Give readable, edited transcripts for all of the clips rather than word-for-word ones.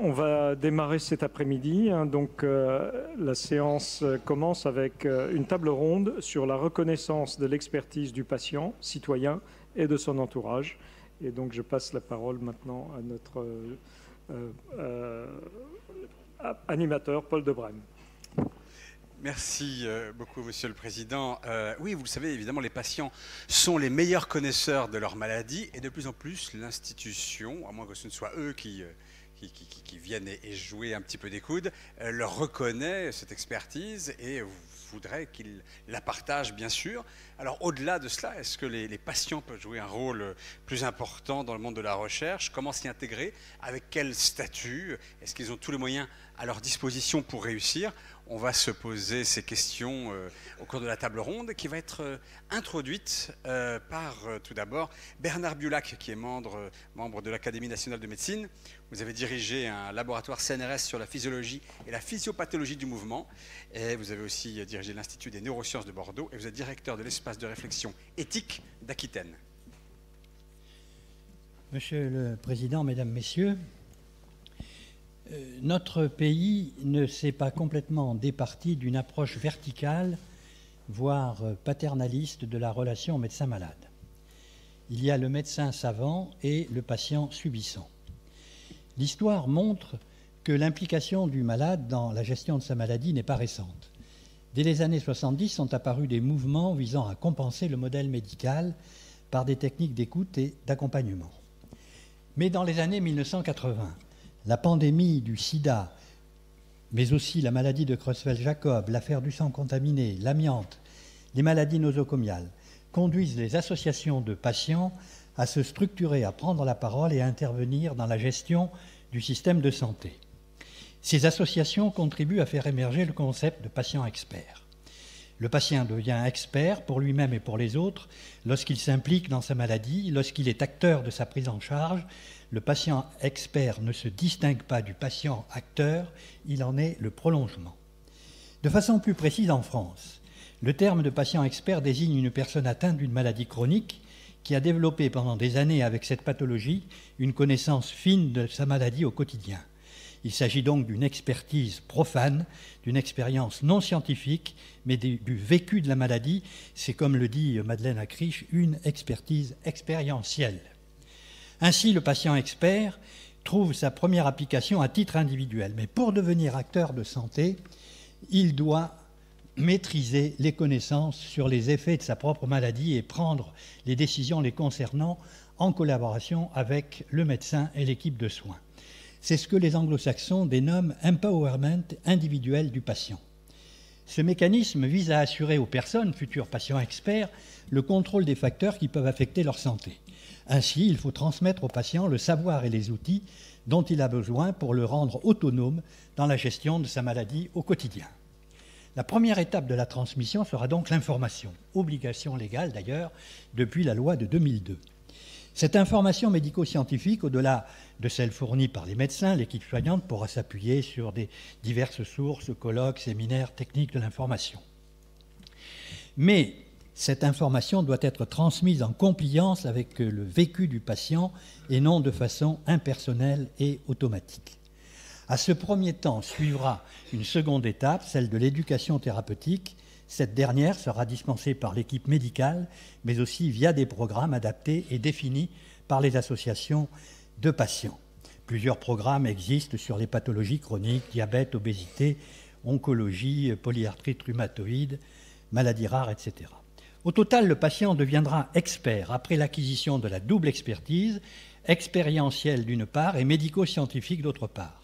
on va démarrer cet après-midi. Donc, la séance commence avec une table ronde sur la reconnaissance de l'expertise du patient, citoyen et de son entourage. Et donc, je passe la parole maintenant à notre animateur, Paul Debrème. Merci beaucoup, Monsieur le Président. Oui, vous le savez, évidemment, les patients sont les meilleurs connaisseurs de leur maladie et de plus en plus, l'institution, à moins que ce ne soit eux qui viennent et jouer un petit peu des coudes, leur reconnaît cette expertise et voudrait qu'ils la partagent, bien sûr. Alors, au-delà de cela, est-ce que les patients peuvent jouer un rôle plus important dans le monde de la recherche? Comment s'y intégrer? Avec quel statut? Est-ce qu'ils ont tous les moyens à leur disposition pour réussir? On va se poser ces questions au cours de la table ronde qui va être introduite par tout d'abord Bernard Biolac, qui est membre de l'Académie nationale de médecine. Vous avez dirigé un laboratoire CNRS sur la physiologie et la physiopathologie du mouvement. Et vous avez aussi dirigé l'Institut des neurosciences de Bordeaux et vous êtes directeur de l'espace de réflexion éthique d'Aquitaine. Monsieur le Président, Mesdames, Messieurs, notre pays ne s'est pas complètement départi d'une approche verticale, voire paternaliste, de la relation médecin-malade. Il y a le médecin savant et le patient subissant. L'histoire montre que l'implication du malade dans la gestion de sa maladie n'est pas récente. Dès les années 70 sont apparus des mouvements visant à compenser le modèle médical par des techniques d'écoute et d'accompagnement. Mais dans les années 1980, la pandémie du sida, mais aussi la maladie de Creutzfeldt-Jakob, l'affaire du sang contaminé, l'amiante, les maladies nosocomiales, conduisent les associations de patients à se structurer, à prendre la parole et à intervenir dans la gestion du système de santé. Ces associations contribuent à faire émerger le concept de patient expert. Le patient devient expert pour lui-même et pour les autres lorsqu'il s'implique dans sa maladie, lorsqu'il est acteur de sa prise en charge. Le patient expert ne se distingue pas du patient acteur, il en est le prolongement. De façon plus précise, en France, le terme de patient expert désigne une personne atteinte d'une maladie chronique qui a développé pendant des années avec cette pathologie une connaissance fine de sa maladie au quotidien. Il s'agit donc d'une expertise profane, d'une expérience non scientifique, mais du vécu de la maladie. C'est, comme le dit Madeleine Acriche, une expertise expérientielle. Ainsi, le patient expert trouve sa première application à titre individuel. Mais pour devenir acteur de santé, il doit maîtriser les connaissances sur les effets de sa propre maladie et prendre les décisions les concernant en collaboration avec le médecin et l'équipe de soins. C'est ce que les anglo-saxons dénomment « empowerment individuel du patient ». Ce mécanisme vise à assurer aux personnes, futurs patients experts, le contrôle des facteurs qui peuvent affecter leur santé. Ainsi, il faut transmettre au patient le savoir et les outils dont il a besoin pour le rendre autonome dans la gestion de sa maladie au quotidien. La première étape de la transmission sera donc l'information, obligation légale d'ailleurs depuis la loi de 2002. Cette information médico-scientifique, au-delà de celle fournie par les médecins, l'équipe soignante pourra s'appuyer sur des diverses sources, colloques, séminaires, techniques de l'information. Mais cette information doit être transmise en compliance avec le vécu du patient et non de façon impersonnelle et automatique. À ce premier temps suivra une seconde étape, celle de l'éducation thérapeutique. Cette dernière sera dispensée par l'équipe médicale, mais aussi via des programmes adaptés et définis par les associations de patients. Plusieurs programmes existent sur les pathologies chroniques, diabète, obésité, oncologie, polyarthrite rhumatoïde, maladies rares, etc. Au total, le patient deviendra expert après l'acquisition de la double expertise, expérientielle d'une part et médico-scientifique d'autre part.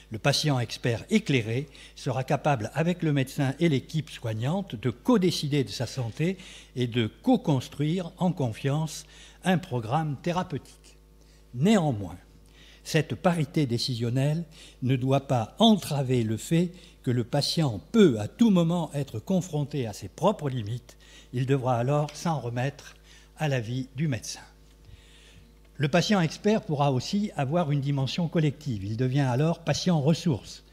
Le patient expert éclairé sera capable, avec le médecin et l'équipe soignante, de co-décider de sa santé et de co-construire en confiance un programme thérapeutique. Néanmoins, cette parité décisionnelle ne doit pas entraver le fait que le patient peut à tout moment être confronté à ses propres limites. Il devra alors s'en remettre à l'avis du médecin. Le patient expert pourra aussi avoir une dimension collective. Il devient alors patient ressource,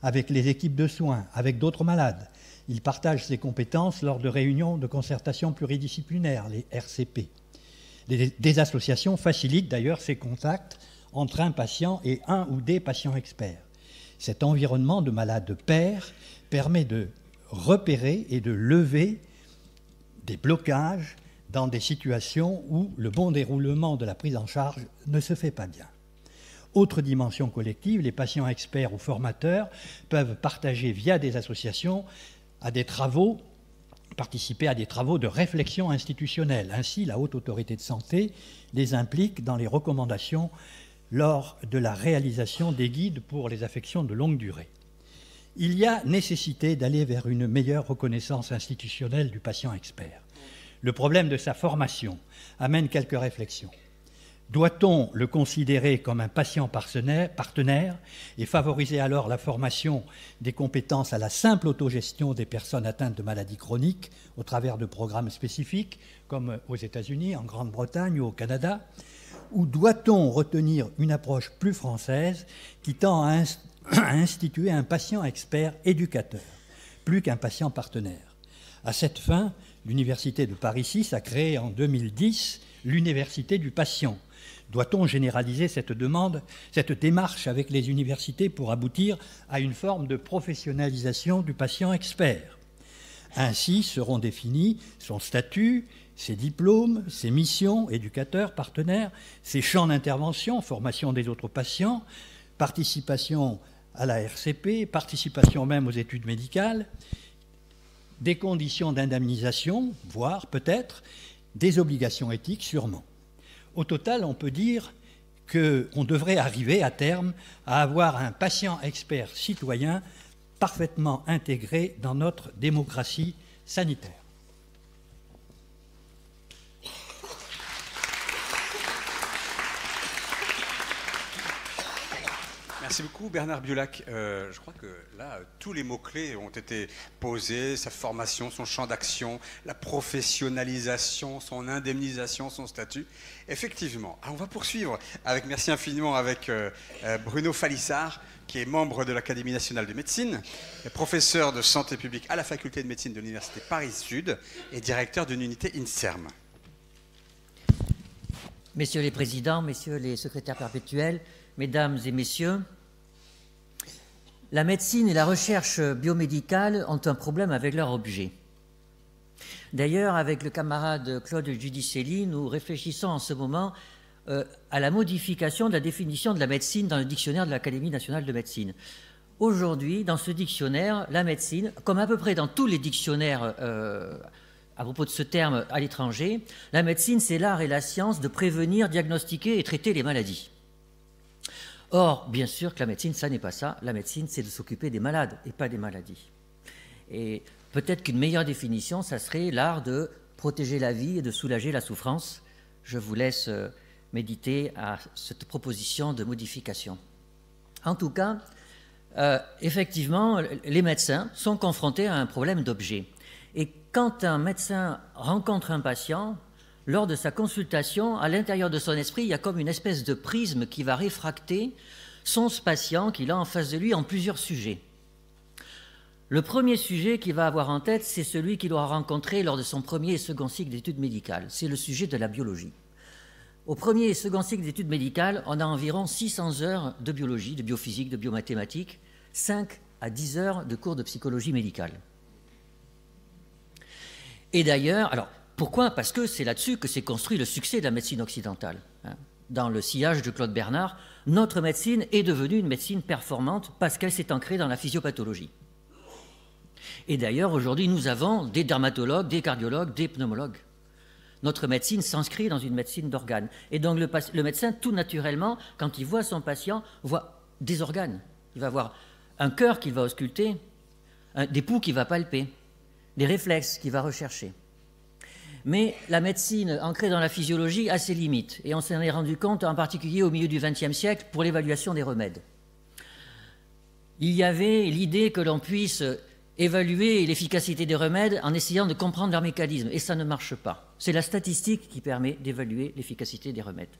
avec les équipes de soins, avec d'autres malades. Il partage ses compétences lors de réunions de concertation pluridisciplinaire, les RCP. Des associations facilitent d'ailleurs ces contacts entre un patient et un ou des patients experts. Cet environnement de malades pairs permet de repérer et de lever des blocages dans des situations où le bon déroulement de la prise en charge ne se fait pas bien. Autre dimension collective, les patients experts ou formateurs peuvent partager via des associations participer à des travaux de réflexion institutionnelle. Ainsi, la Haute Autorité de Santé les implique dans les recommandations lors de la réalisation des guides pour les affections de longue durée. Il y a nécessité d'aller vers une meilleure reconnaissance institutionnelle du patient expert. Le problème de sa formation amène quelques réflexions. Doit-on le considérer comme un patient partenaire et favoriser alors la formation des compétences à la simple autogestion des personnes atteintes de maladies chroniques au travers de programmes spécifiques, comme aux États-Unis, en Grande-Bretagne ou au Canada? Ou doit-on retenir une approche plus française qui tend à instituer un patient expert éducateur, plus qu'un patient partenaire? À cette fin, l'Université de Paris VI a créé en 2010 l'Université du patient. Doit-on généraliser cette démarche avec les universités pour aboutir à une forme de professionnalisation du patient expert? Ainsi seront définis son statut, ses diplômes, ses missions, éducateurs, partenaires, ses champs d'intervention, formation des autres patients, participation à la RCP, participation même aux études médicales, des conditions d'indemnisation, voire peut-être des obligations éthiques sûrement. Au total, on peut dire qu'on devrait arriver à terme à avoir un patient expert citoyen parfaitement intégré dans notre démocratie sanitaire. Merci beaucoup Bernard Biolac. Je crois que là, tous les mots-clés ont été posés, sa formation, son champ d'action, la professionnalisation, son indemnisation, son statut. Effectivement. Alors, on va poursuivre avec, merci infiniment, avec Bruno Falissard, qui est membre de l'Académie nationale de médecine, professeur de santé publique à la faculté de médecine de l'Université Paris-Sud et directeur d'une unité INSERM. Messieurs les présidents, messieurs les secrétaires perpétuels, mesdames et messieurs, la médecine et la recherche biomédicale ont un problème avec leur objet. D'ailleurs, avec le camarade Claude Giudicelli, nous réfléchissons en ce moment à la modification de la définition de la médecine dans le dictionnaire de l'Académie nationale de médecine. Aujourd'hui, dans ce dictionnaire, la médecine, comme à peu près dans tous les dictionnaires à propos de ce terme à l'étranger, la médecine, c'est l'art et la science de prévenir, diagnostiquer et traiter les maladies. Or, bien sûr que la médecine, ça n'est pas ça. La médecine, c'est de s'occuper des malades et pas des maladies. Et peut-être qu'une meilleure définition, ça serait l'art de protéger la vie et de soulager la souffrance. Je vous laisse méditer à cette proposition de modification. En tout cas, effectivement, les médecins sont confrontés à un problème d'objet. Et quand un médecin rencontre un patient, lors de sa consultation, à l'intérieur de son esprit, il y a comme une espèce de prisme qui va réfracter son patient qu'il a en face de lui en plusieurs sujets. Le premier sujet qu'il va avoir en tête, c'est celui qu'il aura rencontré lors de son premier et second cycle d'études médicales. C'est le sujet de la biologie. Au premier et second cycle d'études médicales, on a environ 600 heures de biologie, de biophysique, de biomathématiques, 5 à 10 heures de cours de psychologie médicale. Et d'ailleurs, alors, pourquoi? Parce que c'est là-dessus que s'est construit le succès de la médecine occidentale. Dans le sillage de Claude Bernard, notre médecine est devenue une médecine performante parce qu'elle s'est ancrée dans la physiopathologie. Et d'ailleurs, aujourd'hui, nous avons des dermatologues, des cardiologues, des pneumologues. Notre médecine s'inscrit dans une médecine d'organes. Et donc le médecin, tout naturellement, quand il voit son patient, voit des organes. Il va voir un cœur qu'il va ausculter, des poux qu'il va palper, des réflexes qu'il va rechercher. Mais la médecine ancrée dans la physiologie a ses limites, et on s'en est rendu compte en particulier au milieu du XXe siècle pour l'évaluation des remèdes. Il y avait l'idée que l'on puisse évaluer l'efficacité des remèdes en essayant de comprendre leur mécanisme, et ça ne marche pas. C'est la statistique qui permet d'évaluer l'efficacité des remèdes.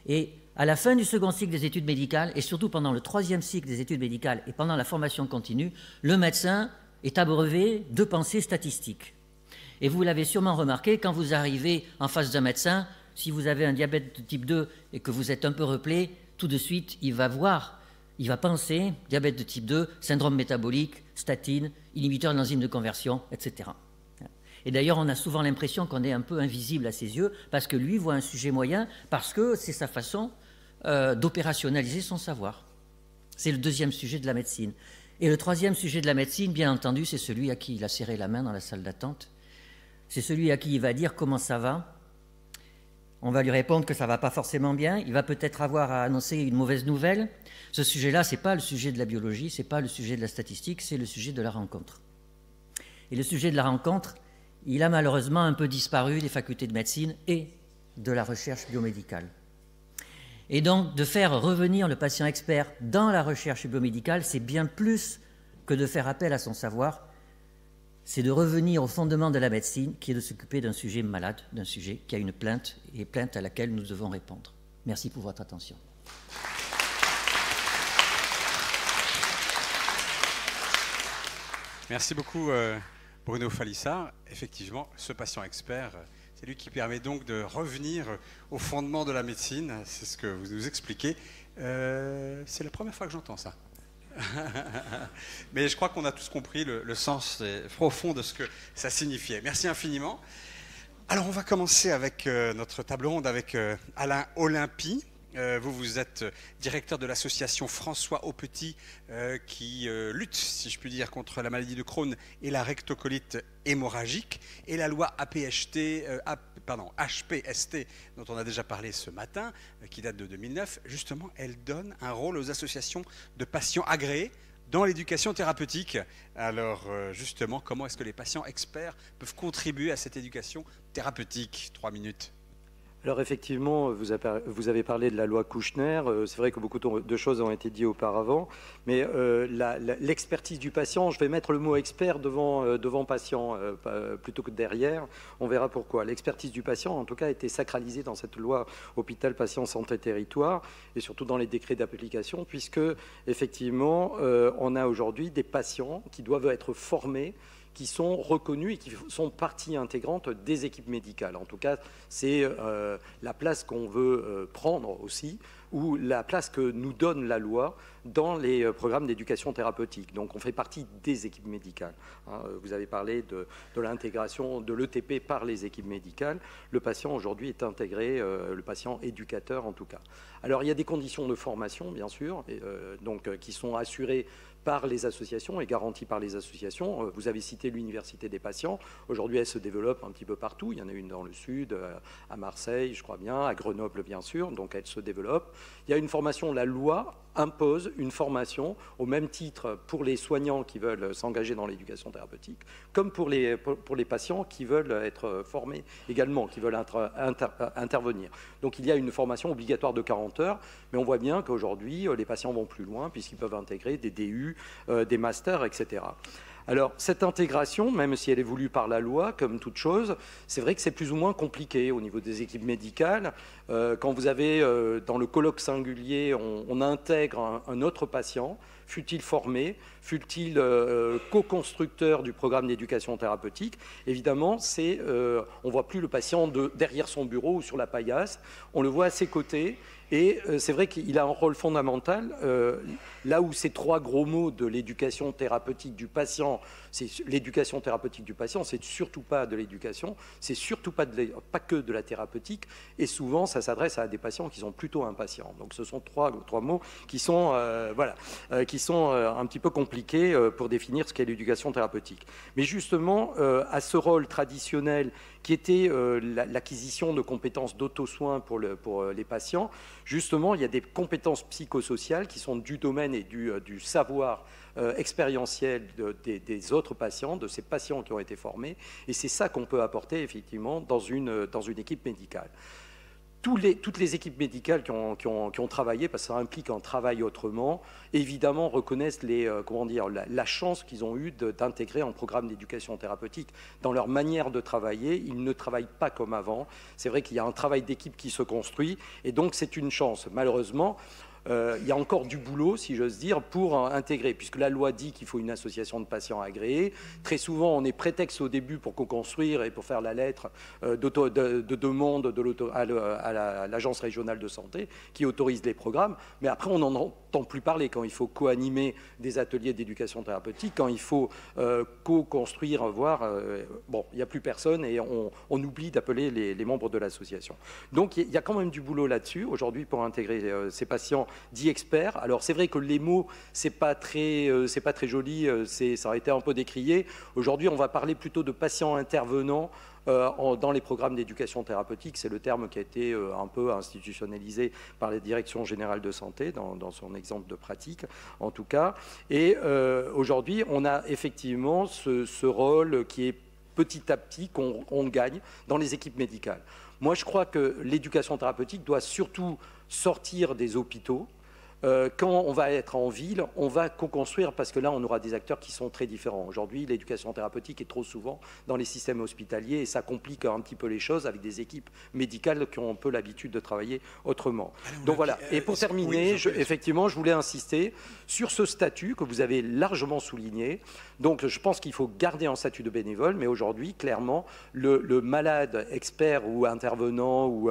Et à la fin du second cycle des études médicales, et surtout pendant le troisième cycle des études médicales et pendant la formation continue, le médecin est abreuvé de pensées statistiques. Et vous l'avez sûrement remarqué, quand vous arrivez en face d'un médecin, si vous avez un diabète de type 2 et que vous êtes un peu replé, tout de suite, il va voir, il va penser diabète de type 2, syndrome métabolique, statine, inhibiteur de l'enzyme de conversion, etc. Et d'ailleurs, on a souvent l'impression qu'on est un peu invisible à ses yeux parce que lui voit un sujet moyen, parce que c'est sa façon d'opérationnaliser son savoir. C'est le deuxième sujet de la médecine. Et le troisième sujet de la médecine, bien entendu, c'est celui à qui il a serré la main dans la salle d'attente. C'est celui à qui il va dire comment ça va. On va lui répondre que ça ne va pas forcément bien. Il va peut-être avoir à annoncer une mauvaise nouvelle. Ce sujet-là, ce n'est pas le sujet de la biologie, ce n'est pas le sujet de la statistique, c'est le sujet de la rencontre. Et le sujet de la rencontre, il a malheureusement un peu disparu des facultés de médecine et de la recherche biomédicale. Et donc, de faire revenir le patient expert dans la recherche biomédicale, c'est bien plus que de faire appel à son savoir, c'est de revenir au fondement de la médecine, qui est de s'occuper d'un sujet malade, d'un sujet qui a une plainte, et plainte à laquelle nous devons répondre. Merci pour votre attention. Merci beaucoup Bruno Falissard. Effectivement, ce patient expert, c'est lui qui permet donc de revenir au fondement de la médecine. C'est ce que vous nous expliquez. C'est la première fois que j'entends ça. Mais je crois qu'on a tous compris le sens profond de ce que ça signifiait. Merci infiniment. Alors on va commencer avec notre table ronde avec Alain Olympie. Vous êtes directeur de l'association François Aupetit qui lutte, si je puis dire, contre la maladie de Crohn et la rectocolite hémorragique. Et la loi HPST, dont on a déjà parlé ce matin, qui date de 2009, justement, elle donne un rôle aux associations de patients agréés dans l'éducation thérapeutique. Alors justement, comment est-ce que les patients experts peuvent contribuer à cette éducation thérapeutique? 3 minutes. Alors effectivement, vous avez parlé de la loi Kouchner. C'est vrai que beaucoup de choses ont été dites auparavant, mais l'expertise du patient, je vais mettre le mot expert devant patient plutôt que derrière. On verra pourquoi. L'expertise du patient, en tout cas, a été sacralisée dans cette loi Hôpital, Patient, Santé, Territoire, et surtout dans les décrets d'application, puisque effectivement, on a aujourd'hui des patients qui doivent être formés, qui sont reconnus et qui sont partie intégrante des équipes médicales. En tout cas, c'est la place qu'on veut prendre aussi, ou la place que nous donne la loi dans les programmes d'éducation thérapeutique. Donc on fait partie des équipes médicales. Vous avez parlé de l'intégration de l'ETP par les équipes médicales. Le patient aujourd'hui est intégré, le patient éducateur en tout cas. Alors il y a des conditions de formation, bien sûr, qui sont assurées par les associations et garanties par les associations. Vous avez cité l'Université des patients. Aujourd'hui, elle se développe un petit peu partout. Il y en a une dans le sud, à Marseille, je crois bien, à Grenoble, bien sûr. Donc, elle se développe. Il y a une formation. La loi impose une formation au même titre pour les soignants qui veulent s'engager dans l'éducation thérapeutique, comme pour les patients qui veulent être formés également, qui veulent intervenir. Donc, il y a une formation obligatoire de 40 heures, mais on voit bien qu'aujourd'hui, les patients vont plus loin puisqu'ils peuvent intégrer des DU, des masters, etc. Alors, cette intégration, même si elle est voulue par la loi, comme toute chose, c'est vrai que c'est plus ou moins compliqué au niveau des équipes médicales. Quand vous avez, dans le colloque singulier, on intègre un autre patient, fut-il formé, fut-il co-constructeur du programme d'éducation thérapeutique, évidemment, on ne voit plus le patient derrière son bureau ou sur la paillasse, on le voit à ses côtés. Et c'est vrai qu'il a un rôle fondamental, là où ces 3 gros mots de l'éducation thérapeutique du patient, c'est l'éducation thérapeutique du patient, c'est surtout pas de l'éducation, c'est surtout pas que de la thérapeutique, et souvent ça s'adresse à des patients qui sont plutôt impatients. Donc ce sont trois mots qui sont, qui sont un petit peu compliqués pour définir ce qu'est l'éducation thérapeutique. Mais justement, à ce rôle traditionnel qui était l'acquisition de compétences d'auto-soin pour les patients, justement, il y a des compétences psychosociales qui sont du domaine et du savoir expérientiel des autres patients, de ces patients qui ont été formés, et c'est ça qu'on peut apporter effectivement dans une équipe médicale. Toutes les équipes médicales qui ont travaillé, parce que ça implique un travail autrement, évidemment reconnaissent la chance qu'ils ont eue d'intégrer un programme d'éducation thérapeutique dans leur manière de travailler. Ils ne travaillent pas comme avant. C'est vrai qu'il y a un travail d'équipe qui se construit, et donc c'est une chance. Malheureusement, il y a encore du boulot, si j'ose dire, pour intégrer, puisque la loi dit qu'il faut une association de patients agréés. Très souvent, on est prétexte au début pour co-construire et pour faire la lettre de demande à l'agence régionale de santé qui autorise les programmes, mais après on n'en entend plus parler quand il faut co-animer des ateliers d'éducation thérapeutique, quand il faut co-construire, bon, il n'y a plus personne et on oublie d'appeler les membres de l'association. Donc il y a quand même du boulot là-dessus aujourd'hui pour intégrer ces patients dits experts. Alors c'est vrai que les mots, c'est pas très joli, ça a été un peu décrié. Aujourd'hui, on va parler plutôt de patients intervenants dans les programmes d'éducation thérapeutique. C'est le terme qui a été un peu institutionnalisé par les directions générales de santé, dans son exemple de pratique en tout cas. Et aujourd'hui, on a effectivement ce rôle qui est petit à petit qu'on gagne dans les équipes médicales. Moi, je crois que l'éducation thérapeutique doit surtout sortir des hôpitaux. Quand on va être en ville, on va co-construire parce que là, on aura des acteurs qui sont très différents. Aujourd'hui, l'éducation thérapeutique est trop souvent dans les systèmes hospitaliers et ça complique un petit peu les choses avec des équipes médicales qui ont un peu l'habitude de travailler autrement. Donc voilà. Et pour terminer, effectivement, je voulais insister sur ce statut que vous avez largement souligné. Donc, je pense qu'il faut garder un statut de bénévole, mais aujourd'hui, clairement, le malade expert ou intervenant ou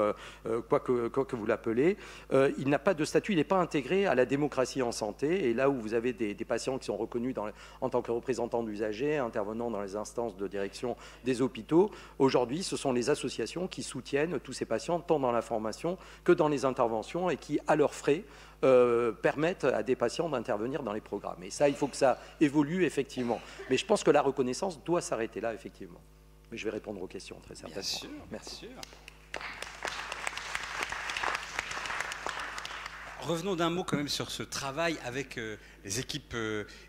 quoi que vous l'appelez, il n'a pas de statut, il n'est pas intégré à la démocratie en santé, et là où vous avez des patients qui sont reconnus en tant que représentants d'usagers, intervenant dans les instances de direction des hôpitaux, aujourd'hui ce sont les associations qui soutiennent tous ces patients, tant dans la formation que dans les interventions, et qui, à leurs frais, permettent à des patients d'intervenir dans les programmes. Et ça, il faut que ça évolue effectivement. Mais je pense que la reconnaissance doit s'arrêter là, effectivement. Mais je vais répondre aux questions très certainement. Bien sûr, merci. Bien sûr. Revenons d'un mot quand même sur ce travail avec les équipes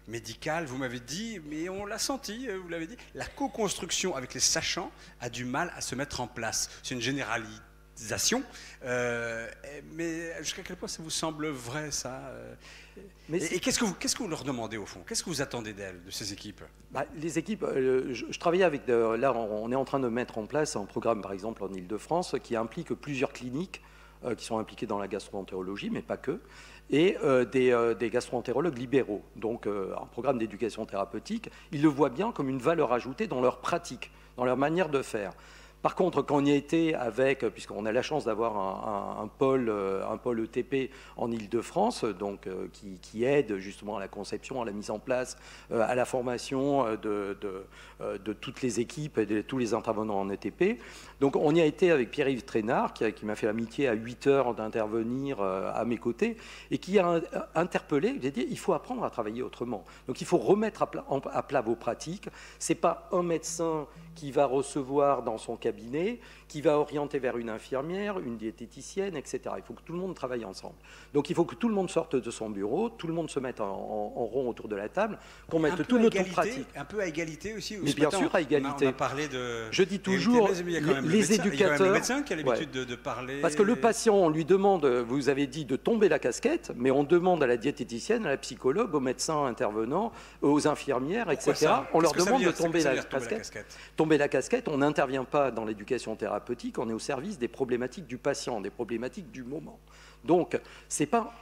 médicales. Vous m'avez dit, mais on l'a senti, vous l'avez dit, la co-construction avec les sachants a du mal à se mettre en place. C'est une généralisation, mais jusqu'à quel point ça vous semble vrai, ça Et qu'est-ce que vous leur demandez au fond? Qu'est-ce que vous attendez d'elles, de ces équipes? Les équipes, je travaillais avec, là on est en train de mettre en place un programme par exemple en Ile-de-France qui implique plusieurs cliniques qui sont impliqués dans la gastro-entérologie, mais pas que, et des gastro-entérologues libéraux. Donc un programme d'éducation thérapeutique, ils le voient bien comme une valeur ajoutée dans leur pratique, dans leur manière de faire. Par contre, quand on y a été avec, puisqu'on a la chance d'avoir un pôle ETP en Ile-de-France, donc qui aide justement à la conception, à la mise en place, à la formation de toutes les équipes et de tous les intervenants en ETP. Donc on y a été avec Pierre-Yves Traînard, qui m'a fait l'amitié à 8 heures d'intervenir à mes côtés, et qui a interpellé, il a dit, il faut apprendre à travailler autrement. Donc il faut remettre à plat vos pratiques. Ce n'est pas un médecin qui va recevoir dans son cabinet, qui va orienter vers une infirmière, une diététicienne, etc. Il faut que tout le monde travaille ensemble. Donc il faut que tout le monde sorte de son bureau, tout le monde se mette en rond autour de la table, qu'on mette tout notre pratique. Un peu à égalité aussi. Mais bien sûr à égalité. On a parlé de... Je dis toujours, les éducateurs... Il y a quand même le médecin qui a l'habitude de parler... Parce que le patient, on lui demande, vous avez dit, de tomber la casquette, mais on demande à la diététicienne, à la psychologue, aux médecins intervenants, aux infirmières, etc. On leur demande de tomber la casquette. Tomber la casquette, on n'intervient pas dans l'éducation thérapeutique, on est au service des problématiques du patient, des problématiques du moment. Donc, c'est pas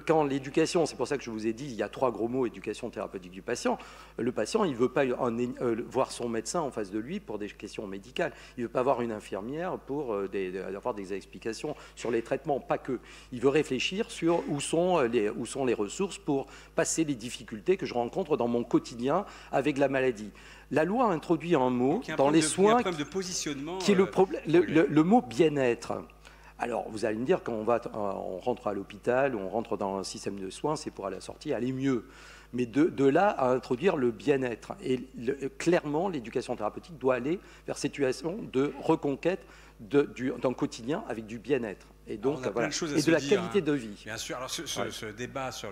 quand l'éducation, c'est pour ça que je vous ai dit, il y a 3 gros mots, éducation thérapeutique du patient. Le patient, il ne veut pas voir son médecin en face de lui pour des questions médicales. Il ne veut pas voir une infirmière pour avoir des explications sur les traitements, pas que. Il veut réfléchir sur où sont les ressources pour passer les difficultés que je rencontre dans mon quotidien avec la maladie. La loi a introduit un mot dans les soins qui est le mot bien-être. Alors, vous allez me dire, quand on rentre à l'hôpital, on rentre dans un système de soins, c'est pour à la sortie aller mieux. Mais de là à introduire le bien-être. Et clairement, l'éducation thérapeutique doit aller vers cette situation de reconquête d'un quotidien avec du bien-être. Et donc, voilà, et de la qualité de vie. Bien sûr. Alors, ce débat sur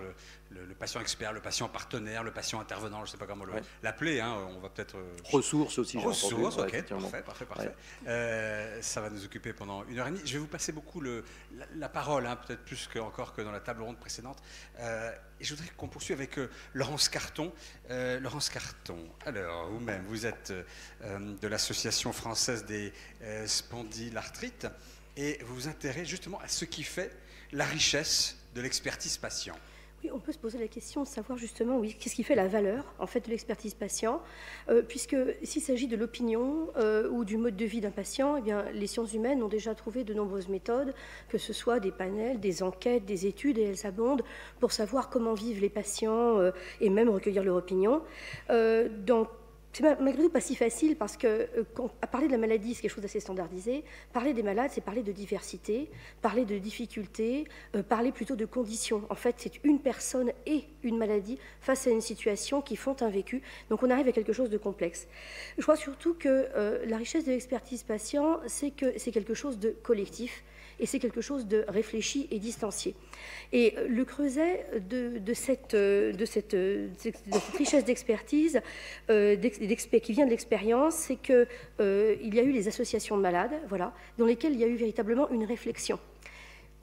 le patient expert, le patient partenaire, le patient intervenant, je ne sais pas comment l'appeler, on va peut-être... Ressources aussi. Ressources, ok, parfait. Ça va nous occuper pendant 1h30. Je vais vous passer beaucoup la parole, peut-être plus encore que dans la table ronde précédente. Et je voudrais qu'on poursuive avec Laurence Carton. Laurence Carton, alors vous-même, vous êtes de l'Association française des spondylarthrites, et vous vous intéressez justement à ce qui fait la richesse de l'expertise patient. Oui, on peut se poser la question de savoir justement, oui, qu'est-ce qui fait la valeur en fait de l'expertise patient, puisque s'il s'agit de l'opinion ou du mode de vie d'un patient, eh bien, les sciences humaines ont déjà trouvé de nombreuses méthodes, que ce soit des panels, des enquêtes, des études, et elles abondent pour savoir comment vivent les patients et même recueillir leur opinion. C'est malgré tout pas si facile parce que parler de la maladie, c'est quelque chose d'assez standardisé. Parler des malades, c'est parler de diversité, parler de difficultés, parler plutôt de conditions. En fait, c'est une personne et une maladie face à une situation qui font un vécu. Donc on arrive à quelque chose de complexe. Je crois surtout que la richesse de l'expertise patient, c'est que c'est quelque chose de collectif et c'est quelque chose de réfléchi et distancié. Et le creuset de cette richesse d'expertise qui vient de l'expérience, c'est qu'il y a eu les associations de malades, voilà, dans lesquelles il y a eu véritablement une réflexion.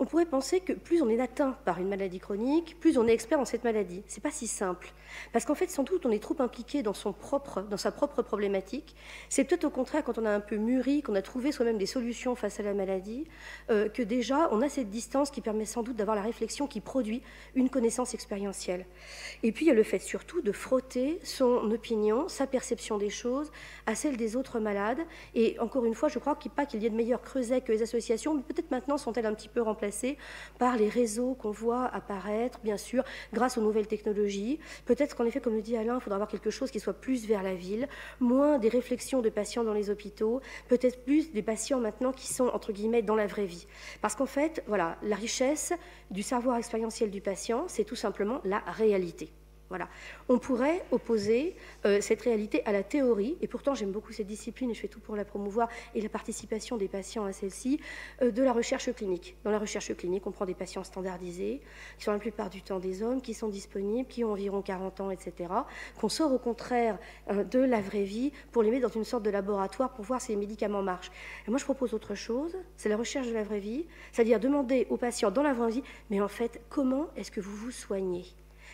On pourrait penser que plus on est atteint par une maladie chronique, plus on est expert dans cette maladie. C'est pas si simple. Parce qu'en fait, sans doute, on est trop impliqué dans sa propre problématique. C'est peut-être au contraire, quand on a un peu mûri, qu'on a trouvé soi-même des solutions face à la maladie, que déjà, on a cette distance qui permet sans doute d'avoir la réflexion qui produit une connaissance expérientielle. Et puis, il y a le fait surtout de frotter son opinion, sa perception des choses, à celle des autres malades. Et encore une fois, je crois pas qu'il y ait de meilleurs creusets que les associations, mais peut-être maintenant sont-elles un petit peu remplacées par les réseaux qu'on voit apparaître, bien sûr, grâce aux nouvelles technologies. Peut-être qu'en effet, comme le dit Alain, il faudra avoir quelque chose qui soit plus vers la ville, moins des réflexions de patients dans les hôpitaux, peut-être plus des patients maintenant qui sont, entre guillemets, dans la vraie vie. Parce qu'en fait, voilà, la richesse du savoir expérientiel du patient, c'est tout simplement la réalité. Voilà. On pourrait opposer cette réalité à la théorie, et pourtant j'aime beaucoup cette discipline et je fais tout pour la promouvoir, et la participation des patients à celle-ci, de la recherche clinique. Dans la recherche clinique, on prend des patients standardisés, qui sont la plupart du temps des hommes, qui sont disponibles, qui ont environ 40 ans, etc., qu'on sort au contraire de la vraie vie pour les mettre dans une sorte de laboratoire pour voir si les médicaments marchent. Et moi je propose autre chose, c'est la recherche de la vraie vie, c'est-à-dire demander aux patients dans la vraie vie, mais en fait, comment est-ce que vous vous soignez ?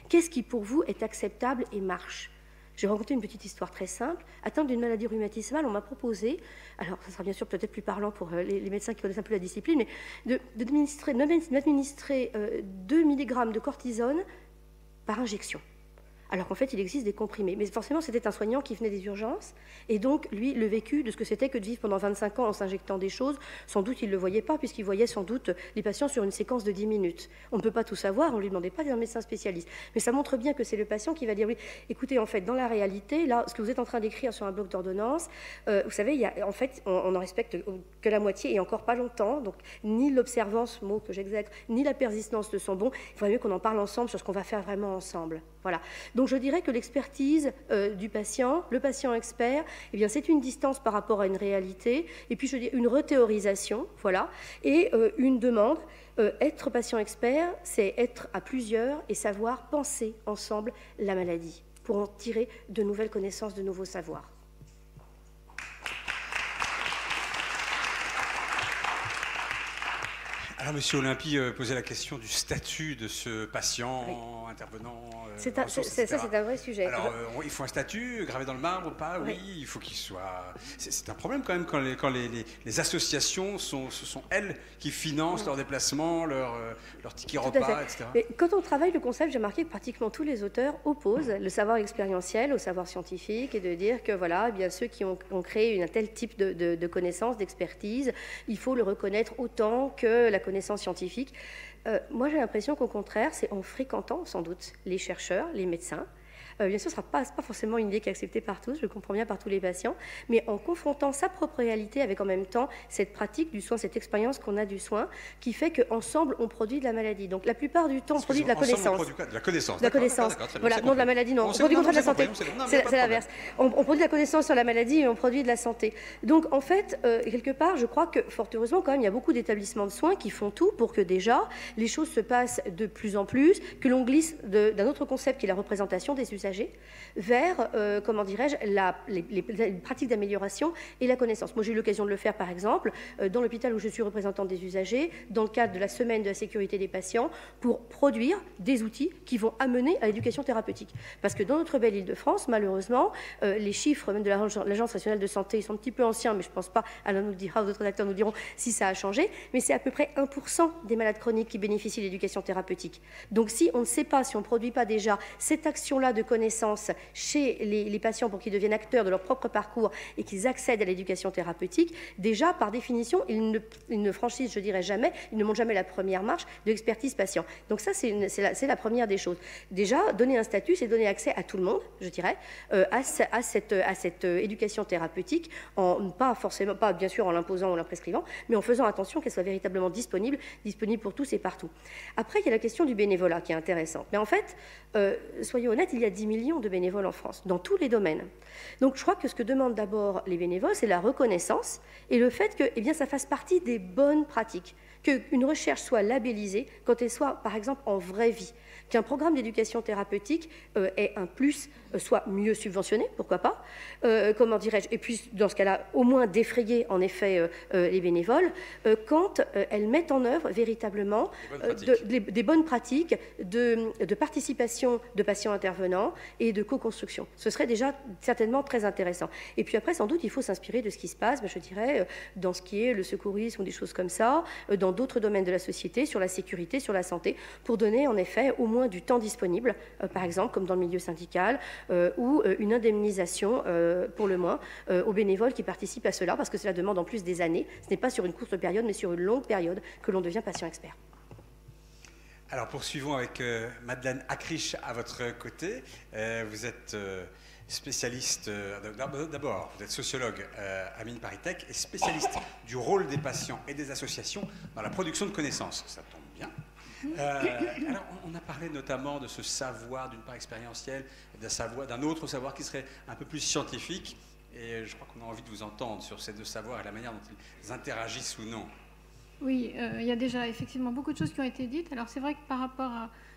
Qu'est-ce qui, pour vous, est acceptable et marche ? J'ai rencontré une petite histoire très simple. Atteinte d'une maladie rhumatismale, on m'a proposé, alors ça sera bien sûr peut-être plus parlant pour les médecins qui connaissent un peu la discipline, mais d'administrer 2 mg de cortisone par injection. Alors qu'en fait, il existe des comprimés. Mais forcément, c'était un soignant qui venait des urgences. Et donc, lui, le vécu de ce que c'était que de vivre pendant 25 ans en s'injectant des choses, sans doute, il ne le voyait pas, puisqu'il voyait sans doute les patients sur une séquence de 10 minutes. On ne peut pas tout savoir, on ne lui demandait pas d'être un médecin spécialiste. Mais ça montre bien que c'est le patient qui va dire, oui, écoutez, en fait, dans la réalité, là, ce que vous êtes en train d'écrire sur un bloc d'ordonnance, vous savez, en fait, on n'en respecte que la moitié, et encore pas longtemps. Donc, ni l'observance, mot que j'exècre, ni la persistance ne sont bons. Il faudrait mieux qu'on en parle ensemble sur ce qu'on va faire vraiment ensemble. Voilà. Donc je dirais que l'expertise du patient, le patient expert, eh bien c'est une distance par rapport à une réalité, et puis je dis une rethéorisation, voilà, et une demande. Être patient expert, c'est être à plusieurs et savoir penser ensemble la maladie pour en tirer de nouvelles connaissances, de nouveaux savoirs. Alors, Monsieur Olympy posait la question du statut de ce patient, oui, intervenant. Ça, c'est un vrai sujet. Alors, il faut un statut gravé dans le marbre ou pas? Oui, oui, il faut qu'il soit. C'est un problème quand même quand les associations ce sont elles qui financent leurs déplacements, leurs tickets repas, etc. Mais quand on travaille le concept, j'ai remarqué que pratiquement tous les auteurs opposent le savoir expérientiel au savoir scientifique et de dire que voilà, eh bien ceux qui ont créé un tel type de connaissances, d'expertise, il faut le reconnaître autant que la connaissance scientifique. Moi, j'ai l'impression qu'au contraire, c'est en fréquentant sans doute les chercheurs, les médecins. Bien sûr, ce ne sera pas forcément une idée qui est acceptée par tous, je le comprends bien par tous les patients, mais en confrontant sa propre réalité avec en même temps cette pratique du soin, cette expérience qu'on a du soin, qui fait qu'ensemble, on produit de la maladie. Donc la plupart du temps, on produit de la connaissance. On produit de la connaissance. De la connaissance. Voilà, non de la maladie, non. On produit contre la santé. C'est l'inverse. On produit de la connaissance sur la maladie et on produit de la santé. Donc en fait, quelque part, je crois que fort heureusement, quand même, il y a beaucoup d'établissements de soins qui font tout pour que déjà, les choses se passent de plus en plus, que l'on glisse d'un autre concept qui est la représentation des usagers usagers vers, comment dirais-je, les pratiques d'amélioration et la connaissance. Moi, j'ai eu l'occasion de le faire, par exemple, dans l'hôpital où je suis représentante des usagers, dans le cadre de la semaine de la sécurité des patients, pour produire des outils qui vont amener à l'éducation thérapeutique. Parce que dans notre belle Île-de-France, malheureusement, les chiffres même de l'Agence nationale de santé sont un petit peu anciens, mais je ne pense pas, Alain nous le dira, d'autres acteurs nous diront si ça a changé, mais c'est à peu près 1% des malades chroniques qui bénéficient de l'éducation thérapeutique. Donc si on ne sait pas, si on ne produit pas déjà cette action-là de connaissance chez les patients pour qu'ils deviennent acteurs de leur propre parcours et qu'ils accèdent à l'éducation thérapeutique, déjà, par définition, ils ne franchissent, je dirais jamais, ils ne montent jamais la première marche de l'expertise patient. Donc ça, c'est la première des choses. Déjà, donner un statut, c'est donner accès à tout le monde, je dirais, à cette éducation thérapeutique, pas bien sûr en l'imposant ou en la prescrivant, mais en faisant attention qu'elle soit véritablement disponible pour tous et partout. Après, il y a la question du bénévolat qui est intéressante. Mais en fait, soyons honnêtes, il y a 10 millions de bénévoles en France, dans tous les domaines. Donc je crois que ce que demandent d'abord les bénévoles, c'est la reconnaissance et le fait que ça fasse partie des bonnes pratiques, qu'une recherche soit labellisée quand elle soit, par exemple, en vraie vie, qu'un programme d'éducation thérapeutique ait un plus, soit mieux subventionné, pourquoi pas, comment dirais-je, et puis dans ce cas-là, au moins défrayer en effet les bénévoles, quand elles mettent en œuvre véritablement des bonnes pratiques de participation de patients intervenants et de co-construction. Ce serait déjà certainement très intéressant. Et puis après, sans doute, il faut s'inspirer de ce qui se passe, je dirais, dans ce qui est le secourisme ou des choses comme ça, dans d'autres domaines de la société, sur la sécurité, sur la santé, pour donner en effet au moins du temps disponible, par exemple, comme dans le milieu syndical, ou une indemnisation, pour le moins, aux bénévoles qui participent à cela, parce que cela demande en plus des années. Ce n'est pas sur une courte période, mais sur une longue période que l'on devient patient expert. Alors poursuivons avec Madeleine Acriche à votre côté. Vous êtes spécialiste, d'abord, vous êtes sociologue à Mines ParisTech et spécialiste du rôle des patients et des associations dans la production de connaissances. Ça tombe bien. Alors, on a parlé notamment de ce savoir, d'une part expérientiel, d'un autre savoir qui serait un peu plus scientifique. Et je crois qu'on a envie de vous entendre sur ces deux savoirs et la manière dont ils interagissent ou non. Oui, il y a déjà effectivement beaucoup de choses qui ont été dites. Alors c'est vrai que par rapport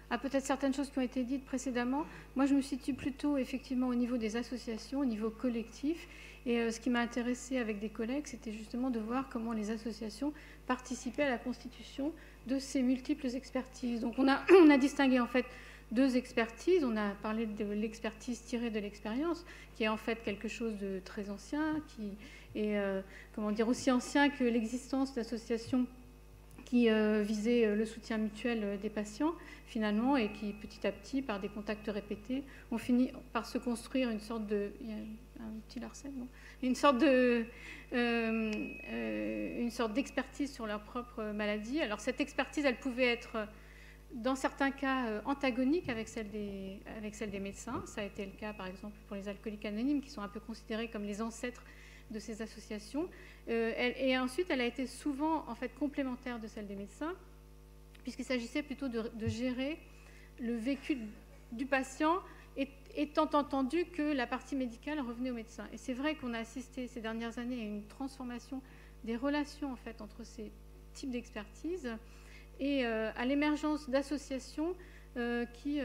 à peut-être certaines choses qui ont été dites précédemment, moi je me situe plutôt effectivement au niveau des associations, au niveau collectif. Et ce qui m'a intéressée avec des collègues, c'était justement de voir comment les associations participaient à la constitution de ces multiples expertises. Donc on a distingué en fait deux expertises. On a parlé de l'expertise tirée de l'expérience, qui est en fait quelque chose de très ancien, qui est aussi ancien que l'existence d'associations qui visaient le soutien mutuel des patients, finalement, et qui, petit à petit, par des contacts répétés, ont fini par se construire une sorte de... Il y a un petit Larsen, non ? Une sorte d'expertise sur leur propre maladie. Alors, cette expertise, elle pouvait être, dans certains cas, antagonique avec celle des médecins. Ça a été le cas, par exemple, pour les alcooliques anonymes, qui sont un peu considérés comme les ancêtres de ces associations. Et ensuite, elle a été souvent en fait complémentaire de celle des médecins, puisqu'il s'agissait plutôt de gérer le vécu du patient, étant entendu que la partie médicale revenait aux médecins. Et c'est vrai qu'on a assisté ces dernières années à une transformation des relations en fait entre ces types d'expertise et à l'émergence d'associations qui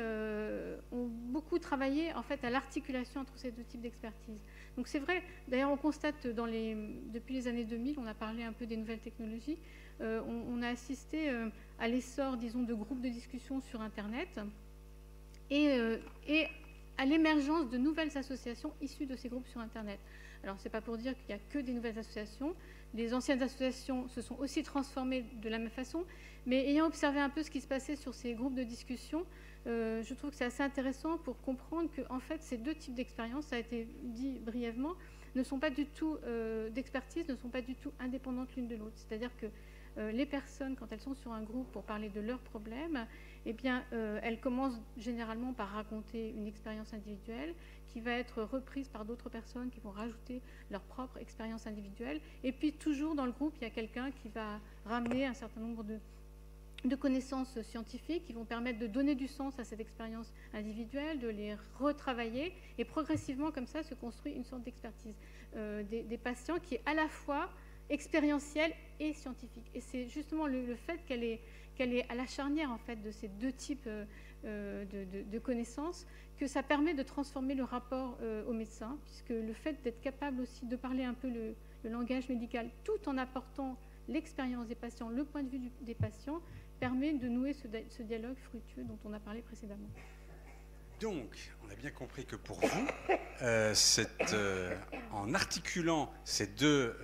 ont beaucoup travaillé en fait à l'articulation entre ces deux types d'expertise. Donc c'est vrai, d'ailleurs on constate depuis les années 2000, on a parlé un peu des nouvelles technologies, on a assisté à l'essor, disons, de groupes de discussion sur Internet et à l'émergence de nouvelles associations issues de ces groupes sur Internet. Alors c'est pas pour dire qu'il n'y a que des nouvelles associations, les anciennes associations se sont aussi transformées de la même façon, mais ayant observé un peu ce qui se passait sur ces groupes de discussion, je trouve que c'est assez intéressant pour comprendre que en fait, ces deux types d'expériences, ça a été dit brièvement, ne sont pas du tout d'expertise, ne sont pas du tout indépendantes l'une de l'autre. C'est-à-dire que les personnes, quand elles sont sur un groupe pour parler de leurs problèmes, eh bien, elles commencent généralement par raconter une expérience individuelle qui va être reprise par d'autres personnes qui vont rajouter leur propre expérience individuelle. Et puis, toujours dans le groupe, il y a quelqu'un qui va ramener un certain nombre de connaissances scientifiques qui vont permettre de donner du sens à cette expérience individuelle, de les retravailler, et progressivement, comme ça, se construit une sorte d'expertise des patients qui est à la fois expérientielle et scientifique. Et c'est justement le fait qu'elle est à la charnière en fait de ces deux types de connaissances, que ça permet de transformer le rapport au médecin, puisque le fait d'être capable aussi de parler un peu le langage médical, tout en apportant l'expérience des patients, le point de vue des patients, permet de nouer ce dialogue fructueux dont on a parlé précédemment. Donc, on a bien compris que pour vous, en articulant ces deux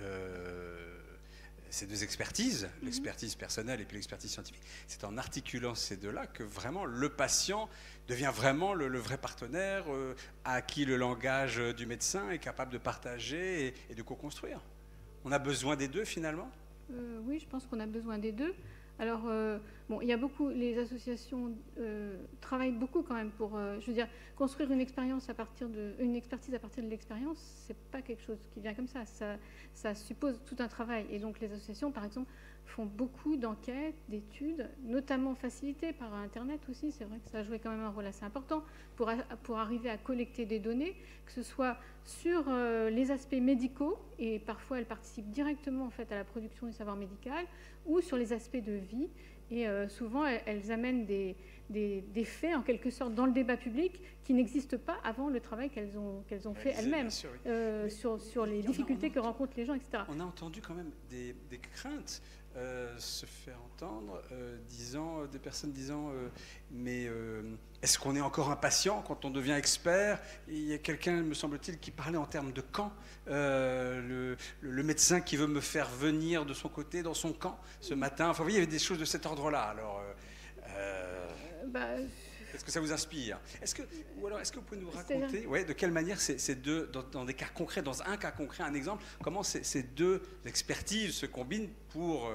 expertises, l'expertise personnelle et puis l'expertise scientifique, c'est en articulant ces deux-là que vraiment le patient devient vraiment le vrai partenaire à qui le langage du médecin est capable de partager et de co-construire. On a besoin des deux finalement ? Oui, je pense qu'on a besoin des deux. Alors, il y a beaucoup, les associations travaillent beaucoup quand même pour, je veux dire, construire une expertise à partir de l'expérience, c'est pas quelque chose qui vient comme ça. Ça suppose tout un travail. Et donc, les associations, par exemple, font beaucoup d'enquêtes, d'études, notamment facilitées par Internet aussi. C'est vrai que ça a joué quand même un rôle assez important pour arriver à collecter des données, que ce soit sur les aspects médicaux, et parfois elles participent directement en fait à la production du savoir médical, ou sur les aspects de vie. Et souvent, elles amènent des faits, en quelque sorte, dans le débat public qui n'existent pas avant le travail qu'elles ont fait elles-mêmes, sur les difficultés que rencontrent les gens, etc. On a entendu quand même des craintes se faire entendre, des personnes disant mais est-ce qu'on est encore un patient quand on devient expert? Il y a quelqu'un, me semble-t-il, qui parlait en termes de camp, le médecin qui veut me faire venir de son côté dans son camp ce matin. Enfin, vous voyez, il y avait des choses de cet ordre-là. Alors, est-ce que ça vous inspire? Est-ce que vous pouvez nous raconter de quelle manière ces deux, dans des cas concrets, dans un cas concret, un exemple, comment ces deux expertises se combinent pour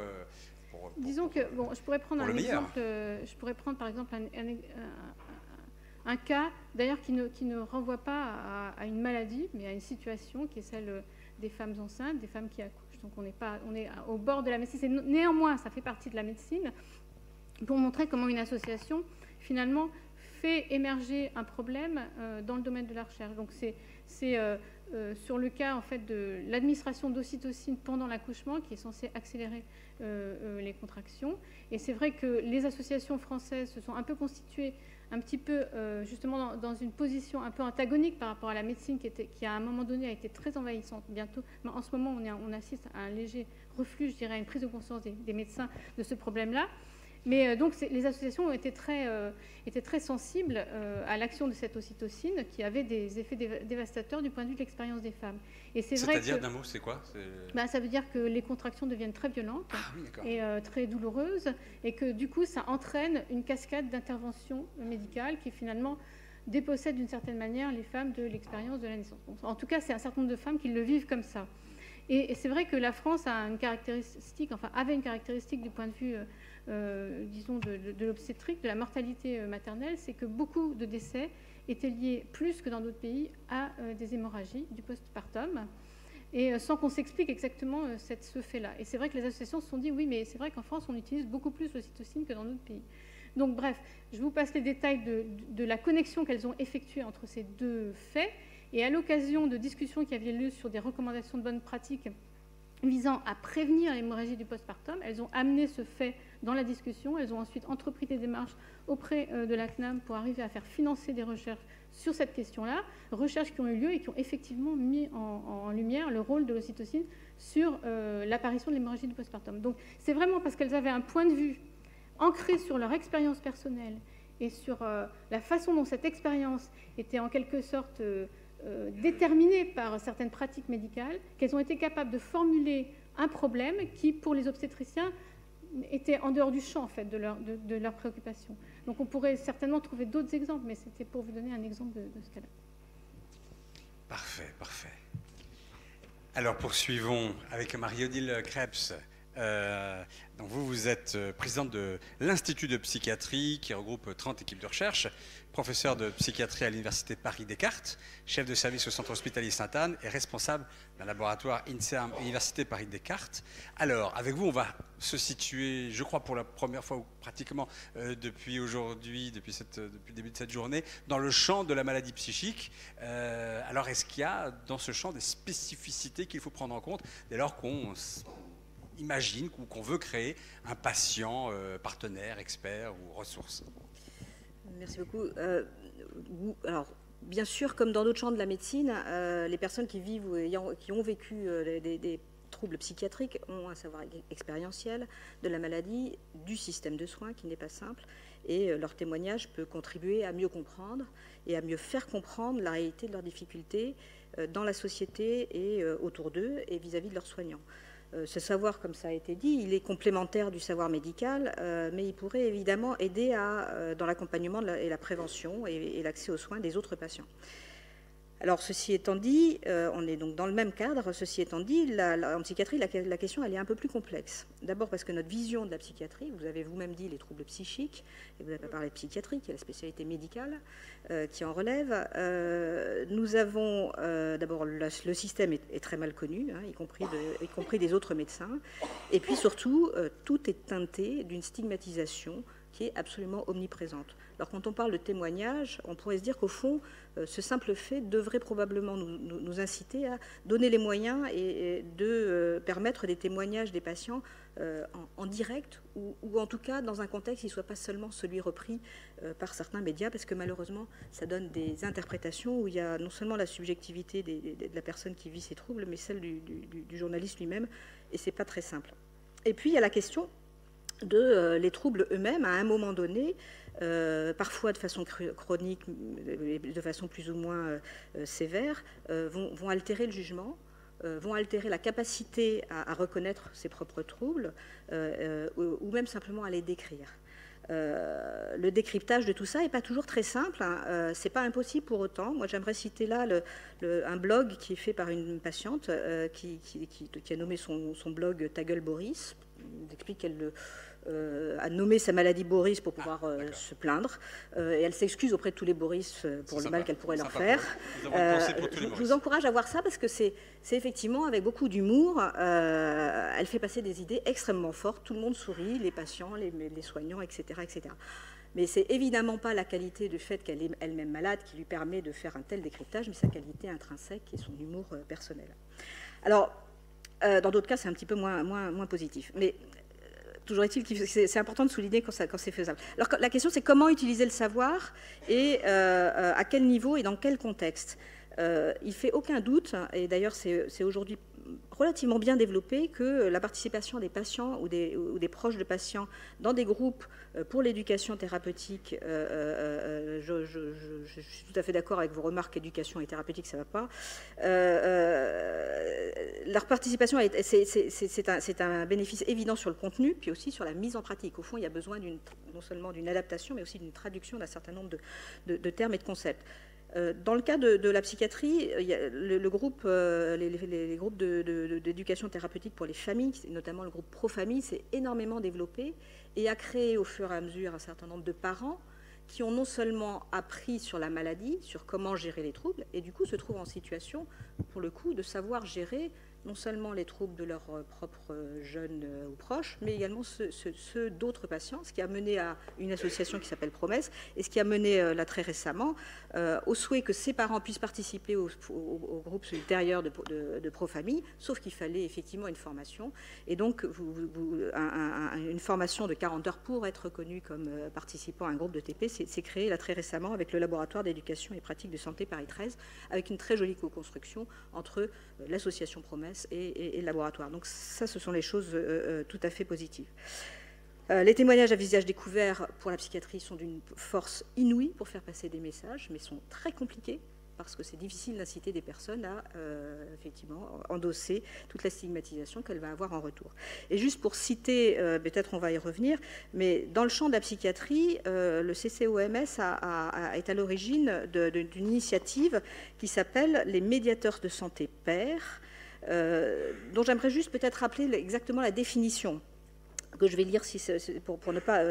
disons que, bon, je pourrais prendre un exemple, je pourrais prendre par exemple un cas, d'ailleurs, qui ne renvoie pas à une maladie, mais à une situation qui est celle des femmes enceintes, des femmes qui accouchent. Donc on est au bord de la médecine. Néanmoins, ça fait partie de la médecine, pour montrer comment une association, finalement, fait émerger un problème dans le domaine de la recherche. Donc c'est sur le cas en fait de l'administration d'ocytocine pendant l'accouchement qui est censé accélérer les contractions. Et c'est vrai que les associations françaises se sont un peu constituées un petit peu justement dans une position un peu antagonique par rapport à la médecine qui à un moment donné a été très envahissante. Bientôt, en ce moment on assiste à un léger reflux, je dirais, à une prise de conscience des médecins de ce problème-là. Mais donc les associations ont été très sensibles à l'action de cette ocytocine qui avait des effets dévastateurs du point de vue de l'expérience des femmes. Et c'est-à-dire, d'un mot, c'est quoi? Ça veut dire que les contractions deviennent très violentes et très douloureuses, et que du coup ça entraîne une cascade d'interventions médicales qui finalement dépossèdent d'une certaine manière les femmes de l'expérience de la naissance. Bon, en tout cas, c'est un certain nombre de femmes qui le vivent comme ça. Et c'est vrai que la France avait une caractéristique du point de vue, disons, de l'obstétrique, de la mortalité maternelle, c'est que beaucoup de décès étaient liés, plus que dans d'autres pays, à des hémorragies du postpartum, et sans qu'on s'explique exactement ce fait-là. Et c'est vrai que les associations se sont dit, oui, mais c'est vrai qu'en France, on utilise beaucoup plus l'ocytocine que dans d'autres pays. Donc bref, je vous passe les détails de la connexion qu'elles ont effectuée entre ces deux faits. Et à l'occasion de discussions qui avaient lieu sur des recommandations de bonnes pratiques visant à prévenir l'hémorragie du postpartum, elles ont amené ce fait dans la discussion. Elles ont ensuite entrepris des démarches auprès de la CNAM pour arriver à faire financer des recherches sur cette question-là, recherches qui ont eu lieu et qui ont effectivement mis en lumière le rôle de l'ocytocine sur l'apparition de l'hémorragie du postpartum. Donc c'est vraiment parce qu'elles avaient un point de vue ancré sur leur expérience personnelle et sur la façon dont cette expérience était en quelque sorte déterminées par certaines pratiques médicales, qu'elles ont été capables de formuler un problème qui, pour les obstétriciens, était en dehors du champ en fait, de leur préoccupation. Donc on pourrait certainement trouver d'autres exemples, mais c'était pour vous donner un exemple de ce cas-là. Parfait, parfait. Alors poursuivons avec Marie-Odile Krebs. Donc vous êtes présidente de l'Institut de psychiatrie qui regroupe 30 équipes de recherche, professeur de psychiatrie à l'Université Paris-Descartes, chef de service au Centre hospitalier Sainte-Anne et responsable d'un laboratoire INSERM Université Paris-Descartes. Alors, avec vous, on va se situer, je crois pour la première fois ou pratiquement depuis aujourd'hui, depuis le début de cette journée, dans le champ de la maladie psychique. Alors, est-ce qu'il y a dans ce champ des spécificités qu'il faut prendre en compte dès lors qu'on imagine ou qu'on veut créer un patient partenaire, expert ou ressource? Merci beaucoup. Alors, bien sûr, comme dans d'autres champs de la médecine, les personnes qui vivent ou qui ont vécu des troubles psychiatriques ont un savoir expérientiel de la maladie, du système de soins qui n'est pas simple, et leur témoignage peut contribuer à mieux comprendre et à mieux faire comprendre la réalité de leurs difficultés dans la société et autour d'eux et vis-à-vis de leurs soignants. Ce savoir, comme ça a été dit, il est complémentaire du savoir médical, mais il pourrait évidemment aider dans l'accompagnement et la prévention et l'accès aux soins des autres patients. Alors, ceci étant dit, on est donc dans le même cadre. Ceci étant dit, en psychiatrie, la question, elle est un peu plus complexe. D'abord parce que notre vision de la psychiatrie, vous avez vous-même dit les troubles psychiques, et vous avez parlé de psychiatrie, qui est la spécialité médicale, qui en relève. Nous avons, d'abord, le système est très mal connu, hein, y compris des autres médecins. Et puis surtout, tout est teinté d'une stigmatisation qui est absolument omniprésente. Alors quand on parle de témoignage, on pourrait se dire qu'au fond, ce simple fait devrait probablement nous inciter à donner les moyens et de permettre des témoignages des patients en direct ou en tout cas dans un contexte qui ne soit pas seulement celui repris par certains médias, parce que malheureusement, ça donne des interprétations où il y a non seulement la subjectivité de la personne qui vit ces troubles, mais celle du journaliste lui-même, et ce n'est pas très simple. Et puis il y a la question les troubles eux-mêmes, à un moment donné, parfois de façon chronique, de façon plus ou moins sévère, vont altérer le jugement, vont altérer la capacité à reconnaître ses propres troubles, ou même simplement à les décrire. Le décryptage de tout ça n'est pas toujours très simple, hein. C'est pas impossible pour autant. Moi, j'aimerais citer là un blog qui est fait par une patiente qui a nommé son blog Ta gueule Boris. Elle explique qu'elle a nommé sa maladie Boris pour pouvoir se plaindre, et elle s'excuse auprès de tous les Boris pour le mal qu'elle pourrait leur faire. Je vous encourage à voir ça parce que c'est effectivement avec beaucoup d'humour. Elle fait passer des idées extrêmement fortes. Tout le monde sourit, les patients, les soignants, etc., etc. Mais c'est évidemment pas la qualité du fait qu'elle est elle-même malade qui lui permet de faire un tel décryptage, mais sa qualité intrinsèque et son humour personnel. Alors, dans d'autres cas, c'est un petit peu moins positif. Mais toujours est-il que c'est important de souligner quand c'est faisable. Alors, la question, c'est comment utiliser le savoir et à quel niveau et dans quel contexte. Il ne fait aucun doute, et d'ailleurs c'est aujourd'hui relativement bien développé, que la participation des patients ou des proches de patients dans des groupes pour l'éducation thérapeutique, je suis tout à fait d'accord avec vos remarques, éducation et thérapeutique, ça ne va pas. Leur participation, c'est un bénéfice évident sur le contenu, puis aussi sur la mise en pratique. Au fond, il y a besoin non seulement d'une adaptation, mais aussi d'une traduction d'un certain nombre de termes et de concepts. Dans le cas de la psychiatrie, il y a les groupes d'éducation thérapeutique pour les familles, notamment le groupe Pro-Famille, s'est énormément développé et a créé au fur et à mesure un certain nombre de parents qui ont non seulement appris sur la maladie, sur comment gérer les troubles, et du coup se trouvent en situation, pour le coup, de savoir gérer non seulement les troubles de leurs propres jeunes ou proches, mais également ceux d'autres patients, ce qui a mené à une association qui s'appelle Promesse, et ce qui a mené là très récemment au souhait que ces parents puissent participer au groupe ultérieur de Pro-Famille, sauf qu'il fallait effectivement une formation, et donc une formation de 40 heures pour être reconnu comme participant à un groupe de TP, c'est créé là très récemment avec le laboratoire d'éducation et pratique de santé Paris 13, avec une très jolie co-construction entre l'association Promesse et le laboratoire. Donc ça, ce sont les choses tout à fait positives. Les témoignages à visage découvert pour la psychiatrie sont d'une force inouïe pour faire passer des messages, mais sont très compliqués parce que c'est difficile d'inciter des personnes à effectivement endosser toute la stigmatisation qu'elle va avoir en retour. Et juste pour citer, peut-être on va y revenir, mais dans le champ de la psychiatrie, le CCOMS est à l'origine d'une initiative qui s'appelle les médiateurs de santé pairs, dont j'aimerais juste peut-être rappeler exactement la définition, que je vais lire pour ne pas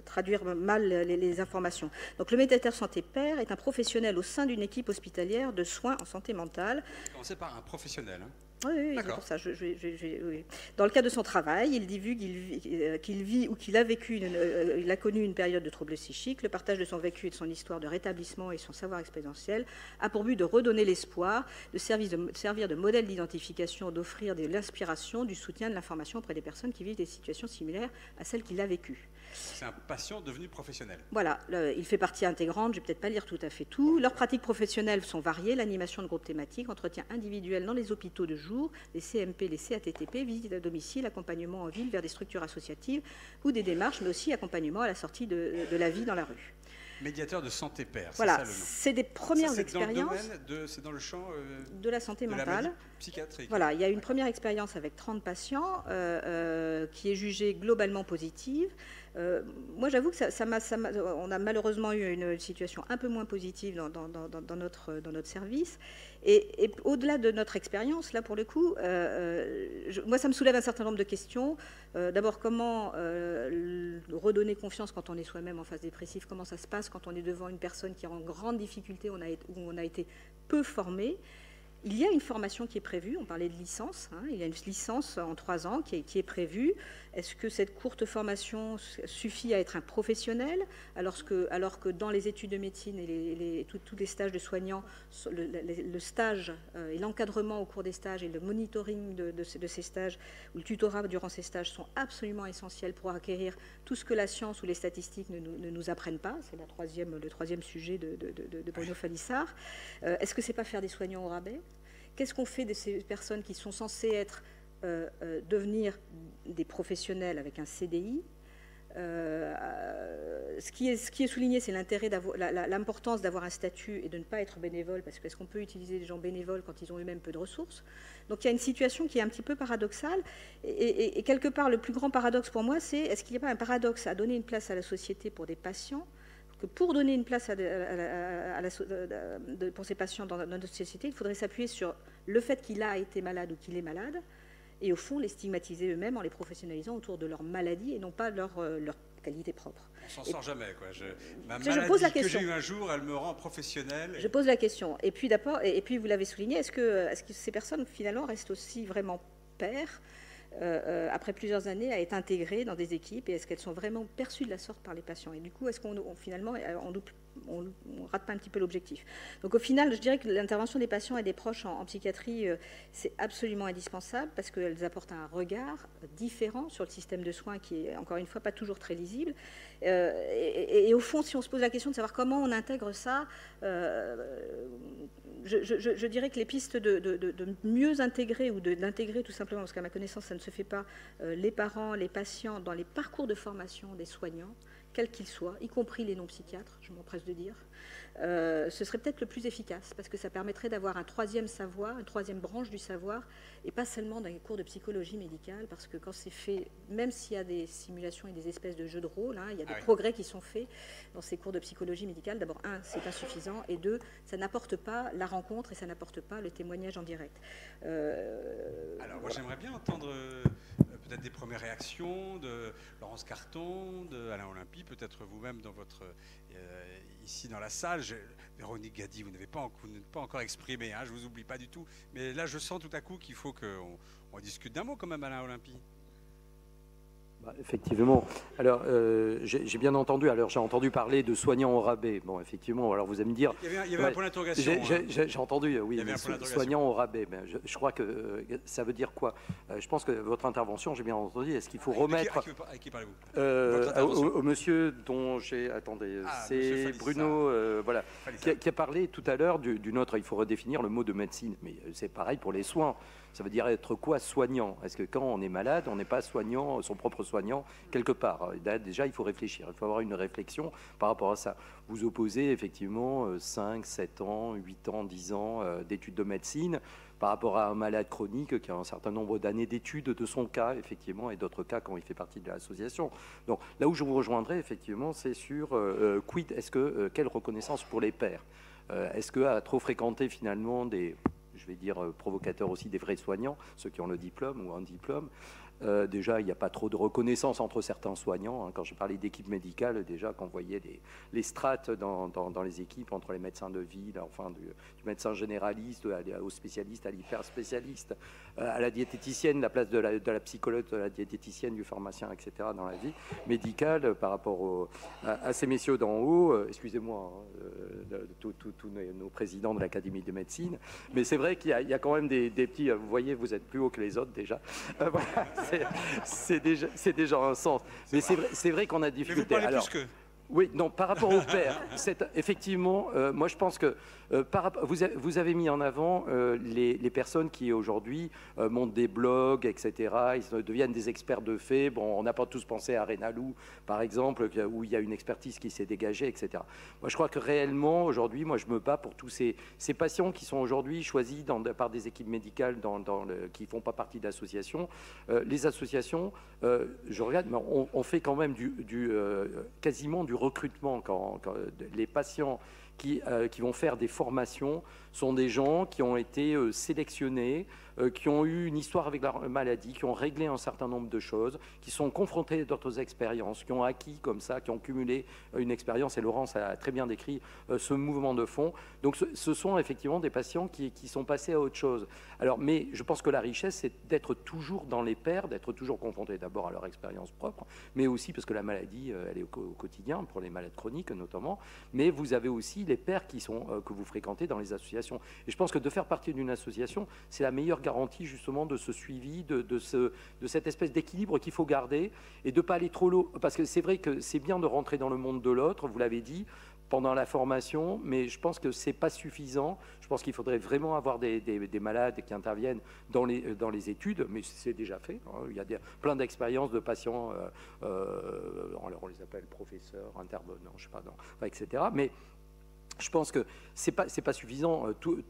traduire mal les informations. Donc, le médiateur santé pair est un professionnel au sein d'une équipe hospitalière de soins en santé mentale. Commencez par un professionnel. Hein. Oui, c'est pour ça. Oui. Dans le cadre de son travail, il divulgue qu'il vit ou qu'il a vécu, il a connu une période de troubles psychiques. Le partage de son vécu et de son histoire de rétablissement et son savoir expérientiel a pour but de redonner l'espoir, de servir de modèle d'identification, d'offrir de l'inspiration, du soutien, de l'information auprès des personnes qui vivent des situations similaires à celles qu'il a vécues. C'est un patient devenu professionnel. Voilà, il fait partie intégrante, je ne vais peut-être pas lire tout à fait tout. Leurs pratiques professionnelles sont variées, l'animation de groupes thématiques, entretien individuel dans les hôpitaux de jour, les CMP, les CATTP, visite à domicile, accompagnement en ville vers des structures associatives ou des démarches, mais aussi accompagnement à la sortie de la vie dans la rue. Médiateur de santé pair, voilà, c'est ça le nom. C'est des premières expériences. C'est dans le champ de la santé mentale. La psychiatrique. Voilà, il y a une première expérience avec 30 patients qui est jugée globalement positive. Moi, j'avoue que on a malheureusement eu une situation un peu moins positive dans notre service. Et au-delà de notre expérience, là, pour le coup, moi, ça me soulève un certain nombre de questions. D'abord, comment redonner confiance quand on est soi-même en phase dépressive? Comment ça se passe quand on est devant une personne qui est en grande difficulté, où on a été peu formé? Il y a une formation qui est prévue, on parlait de licence, il y a une licence en 3 ans qui est prévue. Est-ce que cette courte formation suffit à être un professionnel, alors que dans les études de médecine et tous les stages de soignants, le stage et l'encadrement au cours des stages et le monitoring de ces stages, ou le tutorat durant ces stages sont absolument essentiels pour acquérir tout ce que la science ou les statistiques ne nous apprennent pas. C'est le troisième sujet de Bruno Falissard. Est-ce que c'est pas faire des soignants au rabais? Qu'est-ce qu'on fait de ces personnes qui sont censées devenir des professionnels avec un CDI? Ce qui est souligné, c'est l'importance d'avoir un statut et de ne pas être bénévole, parce qu'est-ce qu'on peut utiliser des gens bénévoles quand ils ont eux-mêmes peu de ressources? Donc il y a une situation qui est un petit peu paradoxale, et quelque part le plus grand paradoxe pour moi, c'est est-ce qu'il n'y a pas un paradoxe à donner une place à la société pour des patients, que pour donner une place pour ces patients dans notre société, il faudrait s'appuyer sur le fait qu'il a été malade ou qu'il est malade, et au fond les stigmatiser eux-mêmes en les professionnalisant autour de leur maladie et non pas leur qualité propre. On s'en sort jamais, quoi. Ma je maladie pose la que question. j'ai eue un jour, elle me rend professionnel. Je pose la question. Et puis vous l'avez souligné, est-ce que ces personnes finalement restent aussi vraiment pairs après plusieurs années à être intégrées dans des équipes, et est-ce qu'elles sont vraiment perçues de la sorte par les patients? Et du coup, est-ce qu'on finalement on rate pas un petit peu l'objectif? Donc au final, je dirais que l'intervention des patients et des proches en psychiatrie, c'est absolument indispensable, parce qu'elles apportent un regard différent sur le système de soins qui est, encore une fois, pas toujours très lisible. Et au fond, si on se pose la question de savoir comment on intègre ça, je dirais que les pistes de mieux intégrer, ou d'intégrer tout simplement, parce qu'à ma connaissance, ça ne se fait pas, les parents, les patients dans les parcours de formation des soignants, quels qu'ils soient, y compris les non-psychiatres, je m'empresse de dire, ce serait peut-être le plus efficace, parce que ça permettrait d'avoir un troisième savoir, une troisième branche du savoir, et pas seulement dans les cours de psychologie médicale, parce que quand c'est fait, même s'il y a des simulations et des espèces de jeux de rôle, il y a des progrès qui sont faits dans ces cours de psychologie médicale. D'abord, c'est insuffisant, et 2, ça n'apporte pas la rencontre et ça n'apporte pas le témoignage en direct. Alors, moi, j'aimerais bien entendre peut-être des premières réactions de Laurence Carton, d'Alain Olympie, peut-être vous-même dans ici dans la salle. Véronique Gadi, vous n'êtes pas encore exprimé, je ne vous oublie pas du tout. Mais là, je sens tout à coup qu'il faut qu'on discute d'un mot quand même, Alain Olympie. Effectivement. Alors, j'ai bien entendu. Alors, j'ai entendu parler de soignants au rabais. Bon, effectivement. Alors, vous allez me dire. Il y avait un point d'interrogation. J'ai entendu. Oui, soignants au rabais. Ben, je crois que ça veut dire quoi? Je pense que votre intervention, j'ai bien entendu. Est-ce qu'il faut remettre à qui parlez-vous? Au monsieur dont j'ai. Attendez, c'est Bruno. Voilà, qui a parlé tout à l'heure d'une autre. Il faut redéfinir le mot de médecine. Mais c'est pareil pour les soins. Ça veut dire être quoi, soignant? Est-ce que quand on est malade, on n'est pas soignant, son propre soignant, quelque part? Déjà, il faut réfléchir. Il faut avoir une réflexion par rapport à ça. Vous opposez effectivement 5, 7 ans, 8 ans, 10 ans d'études de médecine par rapport à un malade chronique qui a un certain nombre d'années d'études de son cas, effectivement, et d'autres cas quand il fait partie de l'association. Donc là où je vous rejoindrai, effectivement, c'est sur quid, quelle reconnaissance pour les pairs? Est-ce qu'à trop fréquenter finalement je vais dire provocateurs aussi, des vrais soignants, ceux qui ont le diplôme ou un diplôme, Déjà, il n'y a pas trop de reconnaissance entre certains soignants. Hein. Quand je parlais d'équipe médicale, déjà, quand on voyait les strates dans les équipes, entre les médecins de ville, enfin du médecin généraliste au spécialiste, à l'hyper-spécialiste, à la diététicienne, la place de la psychologue, de la diététicienne, du pharmacien, etc. dans la vie médicale par rapport à ces messieurs d'en haut. Excusez-moi, tous nos présidents de l'Académie de médecine. Mais c'est vrai qu'il y a quand même des petits... Vous voyez, vous êtes plus haut que les autres déjà. Voilà. C'est déjà un sens. Mais c'est vrai qu'on a des difficultés. Mais vous parlez plus que... Oui, non, par rapport au père, effectivement, moi je pense que vous avez mis en avant les personnes qui aujourd'hui montent des blogs, etc. Ils deviennent des experts de fait. Bon, on n'a pas tous pensé à Renalou, par exemple, où il y a une expertise qui s'est dégagée, etc. Moi je crois que réellement, aujourd'hui, moi je me bats pour tous ces patients qui sont aujourd'hui choisis par des équipes médicales qui ne font pas partie d'associations. Les associations, je regarde, mais on fait quand même quasiment du recrutement quand les patients qui vont faire des formations sont des gens qui ont été sélectionnés, qui ont eu une histoire avec leur maladie, qui ont réglé un certain nombre de choses, qui sont confrontés à d'autres expériences, qui ont acquis comme ça, qui ont cumulé une expérience, et Laurence a très bien décrit ce mouvement de fond. Donc ce sont effectivement des patients qui sont passés à autre chose. Alors, mais je pense que la richesse, c'est d'être toujours dans les pairs, d'être toujours confrontés d'abord à leur expérience propre, mais aussi parce que la maladie, elle est au quotidien, pour les malades chroniques notamment, mais vous avez aussi les pairs que vous fréquentez dans les associations. Et je pense que de faire partie d'une association, c'est la meilleure garantie justement de ce suivi, de cette espèce d'équilibre qu'il faut garder et de ne pas aller trop loin. Parce que c'est vrai que c'est bien de rentrer dans le monde de l'autre, vous l'avez dit, pendant la formation, mais je pense que ce n'est pas suffisant. Je pense qu'il faudrait vraiment avoir des malades qui interviennent dans les études, mais c'est déjà fait. Hein. Il y a plein d'expériences de patients, on les appelle professeurs, intervenants, je ne sais pas, etc. Mais je pense que c'est pas suffisant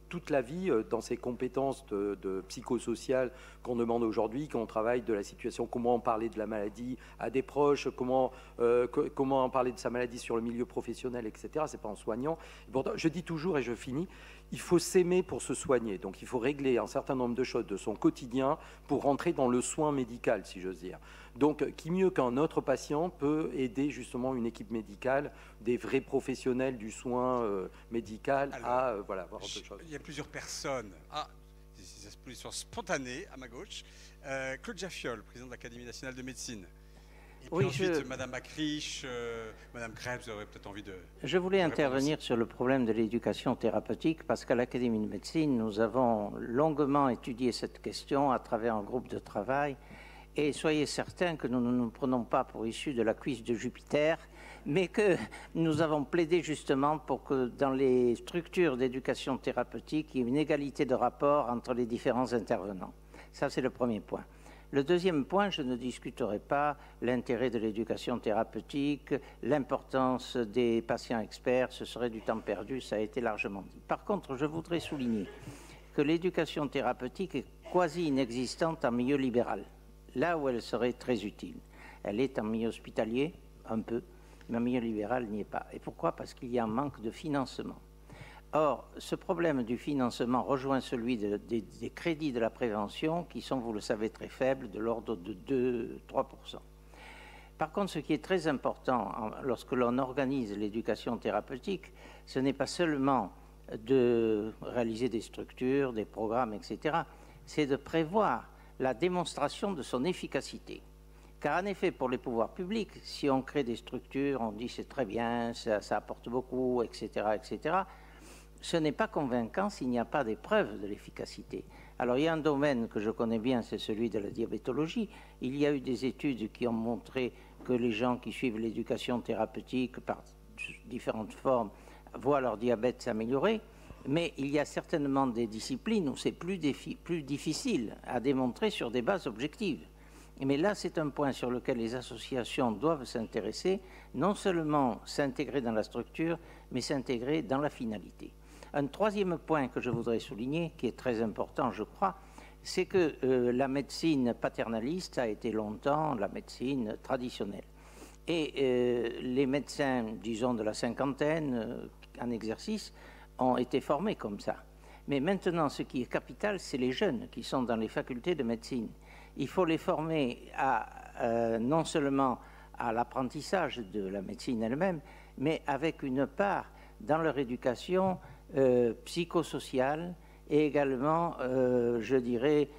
toute la vie dans ces compétences de psychosociales qu'on demande aujourd'hui, quand on travaille de la situation, comment en parler de la maladie à des proches, comment en parler de sa maladie sur le milieu professionnel, etc. C'est pas en soignant. Pourtant, je dis toujours, et je finis, il faut s'aimer pour se soigner. Donc il faut régler un certain nombre de choses de son quotidien pour rentrer dans le soin médical, si j'ose dire. Donc qui mieux qu'un autre patient peut aider justement une équipe médicale, des vrais professionnels du soin médical. Alors, à voir autre chose. Il y a plusieurs personnes. Des expositions spontanées à ma gauche. Claude Jaffiol, président de l'Académie nationale de médecine. Et puis ensuite, Madame Acriche, Madame Krebs, vous aurez peut-être envie de... Je voulais intervenir sur le problème de l'éducation thérapeutique parce qu'à l'Académie de médecine, nous avons longuement étudié cette question à travers un groupe de travail. Et soyez certains que nous ne nous prenons pas pour issus de la cuisse de Jupiter, mais que nous avons plaidé justement pour que dans les structures d'éducation thérapeutique, il y ait une égalité de rapport entre les différents intervenants. Ça, c'est le premier point. Le deuxième point, je ne discuterai pas l'intérêt de l'éducation thérapeutique, l'importance des patients experts, ce serait du temps perdu, ça a été largement dit. Par contre, je voudrais souligner que l'éducation thérapeutique est quasi inexistante en milieu libéral, là où elle serait très utile. Elle est en milieu hospitalier, un peu, mais en milieu libéral, n'y est pas. Et pourquoi? Parce qu'il y a un manque de financement. Or, ce problème du financement rejoint celui des crédits de la prévention, qui sont, vous le savez, très faibles, de l'ordre de 2-3%. Par contre, ce qui est très important lorsque l'on organise l'éducation thérapeutique, ce n'est pas seulement de réaliser des structures, des programmes, etc., c'est de prévoir la démonstration de son efficacité. Car en effet, pour les pouvoirs publics, si on crée des structures, on dit c'est très bien, ça apporte beaucoup, etc., etc., ce n'est pas convaincant s'il n'y a pas des preuves de l'efficacité. Alors il y a un domaine que je connais bien, c'est celui de la diabétologie. Il y a eu des études qui ont montré que les gens qui suivent l'éducation thérapeutique par différentes formes voient leur diabète s'améliorer. Mais il y a certainement des disciplines où c'est plus difficile à démontrer sur des bases objectives. Mais là, c'est un point sur lequel les associations doivent s'intéresser, non seulement s'intégrer dans la structure, mais s'intégrer dans la finalité. Un troisième point que je voudrais souligner, qui est très important, je crois, c'est que la médecine paternaliste a été longtemps la médecine traditionnelle. Et les médecins, disons, de la cinquantaine en exercice, ont été formés comme ça. Mais maintenant, ce qui est capital, c'est les jeunes qui sont dans les facultés de médecine. Il faut les former non seulement à l'apprentissage de la médecine elle-même, mais avec une part dans leur éducation psychosociale et également, je dirais,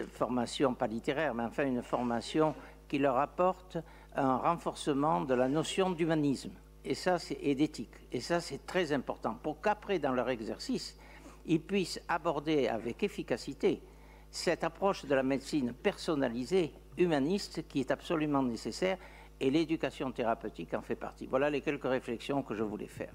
formation pas littéraire, mais enfin une formation qui leur apporte un renforcement de la notion d'humanisme et d'éthique. Et ça, c'est très important pour qu'après, dans leur exercice, ils puissent aborder avec efficacité cette approche de la médecine personnalisée, humaniste, qui est absolument nécessaire, et l'éducation thérapeutique en fait partie. Voilà les quelques réflexions que je voulais faire.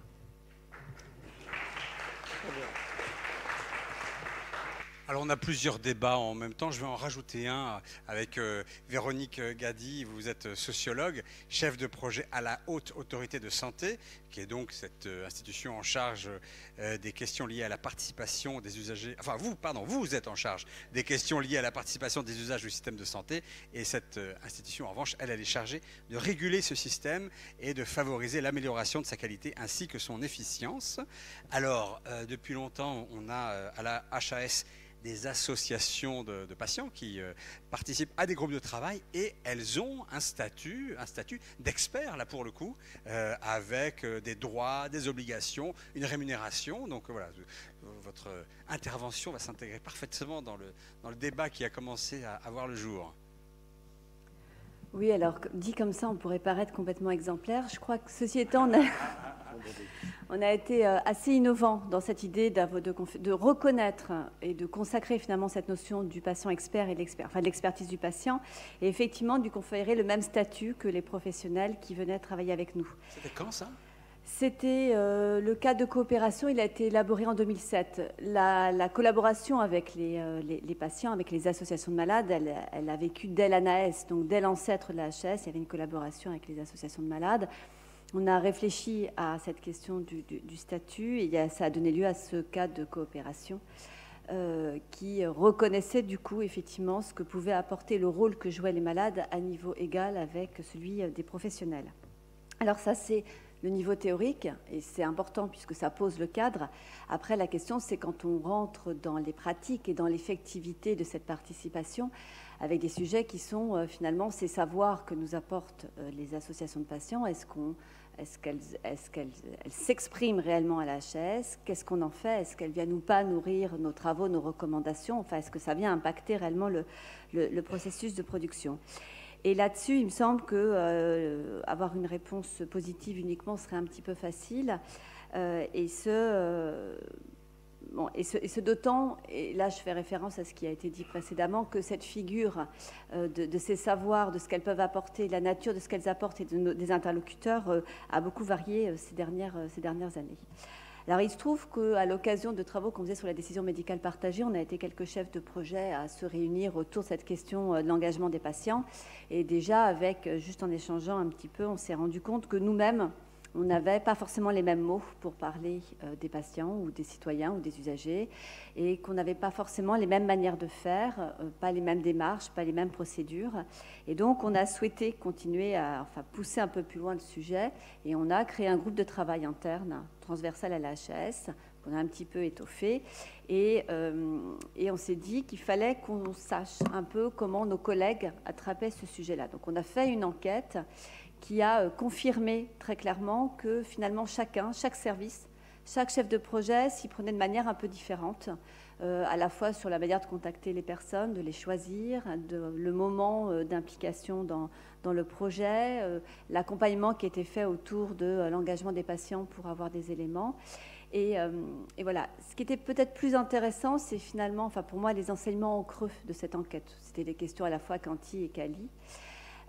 Alors on a plusieurs débats en même temps, je vais en rajouter un avec Véronique Gady. Vous êtes sociologue, chef de projet à la Haute Autorité de Santé, qui est donc cette institution en charge des questions liées à la participation des usagers, enfin vous êtes en charge des questions liées à la participation des usages du système de santé, et cette institution en revanche, elle est chargée de réguler ce système et de favoriser l'amélioration de sa qualité ainsi que son efficience. Alors depuis longtemps, on a à la HAS des associations de patients qui participent à des groupes de travail, et elles ont un statut d'expert, là pour le coup, avec des droits, des obligations, une rémunération. Donc voilà, votre intervention va s'intégrer parfaitement dans le débat qui a commencé à voir le jour. Oui, alors dit comme ça, on pourrait paraître complètement exemplaire. Je crois que ceci étant, on a été assez innovant dans cette idée de reconnaître et de consacrer finalement cette notion du patient expert et de l'expertise du patient, et effectivement de lui conférer le même statut que les professionnels qui venaient travailler avec nous. C'était quand ça ? C'était le cadre de coopération, il a été élaboré en 2007. La collaboration avec les patients, avec les associations de malades, elle a vécu dès l'ANAS, donc dès l'ancêtre de la HS, il y avait une collaboration avec les associations de malades. On a réfléchi à cette question du statut, et ça a donné lieu à ce cadre de coopération qui reconnaissait du coup effectivement ce que pouvait apporter le rôle que jouaient les malades à niveau égal avec celui des professionnels. Alors ça, c'est le niveau théorique, et c'est important puisque ça pose le cadre. Après, la question, c'est quand on rentre dans les pratiques et dans l'effectivité de cette participation, avec des sujets qui sont finalement ces savoirs que nous apportent les associations de patients. Est-ce qu'elles s'expriment réellement à la HS? Qu'est-ce qu'on en fait? Est-ce qu'elles viennent ou pas nourrir nos travaux, nos recommandations? Enfin, est-ce que ça vient impacter réellement le processus de production? Et là-dessus, il me semble que avoir une réponse positive uniquement serait un petit peu facile. Et ce d'autant, et là je fais référence à ce qui a été dit précédemment, que cette figure de ces savoirs, de ce qu'elles peuvent apporter, la nature de ce qu'elles apportent et des interlocuteurs a beaucoup varié ces dernières années. Alors il se trouve qu'à l'occasion de travaux qu'on faisait sur la décision médicale partagée, on a été quelques chefs de projet à se réunir autour de cette question de l'engagement des patients. Et déjà, juste en échangeant un petit peu, on s'est rendu compte que nous-mêmes, on n'avait pas forcément les mêmes mots pour parler des patients ou des citoyens ou des usagers, et qu'on n'avait pas forcément les mêmes manières de faire, pas les mêmes démarches, pas les mêmes procédures. Et donc, on a souhaité continuer à pousser un peu plus loin le sujet, et on a créé un groupe de travail interne, transversal à la HS, qu'on a un petit peu étoffé, et on s'est dit qu'il fallait qu'on sache un peu comment nos collègues attrapaient ce sujet-là. Donc, on a fait une enquête qui a confirmé très clairement que finalement chaque service, chaque chef de projet s'y prenait de manière un peu différente, à la fois sur la manière de contacter les personnes, de les choisir, le moment d'implication dans le projet, l'accompagnement qui était fait autour de l'engagement des patients pour avoir des éléments. Et voilà, ce qui était peut-être plus intéressant, c'est finalement, pour moi, les enseignements en creux de cette enquête. C'était des questions à la fois quanti et quali.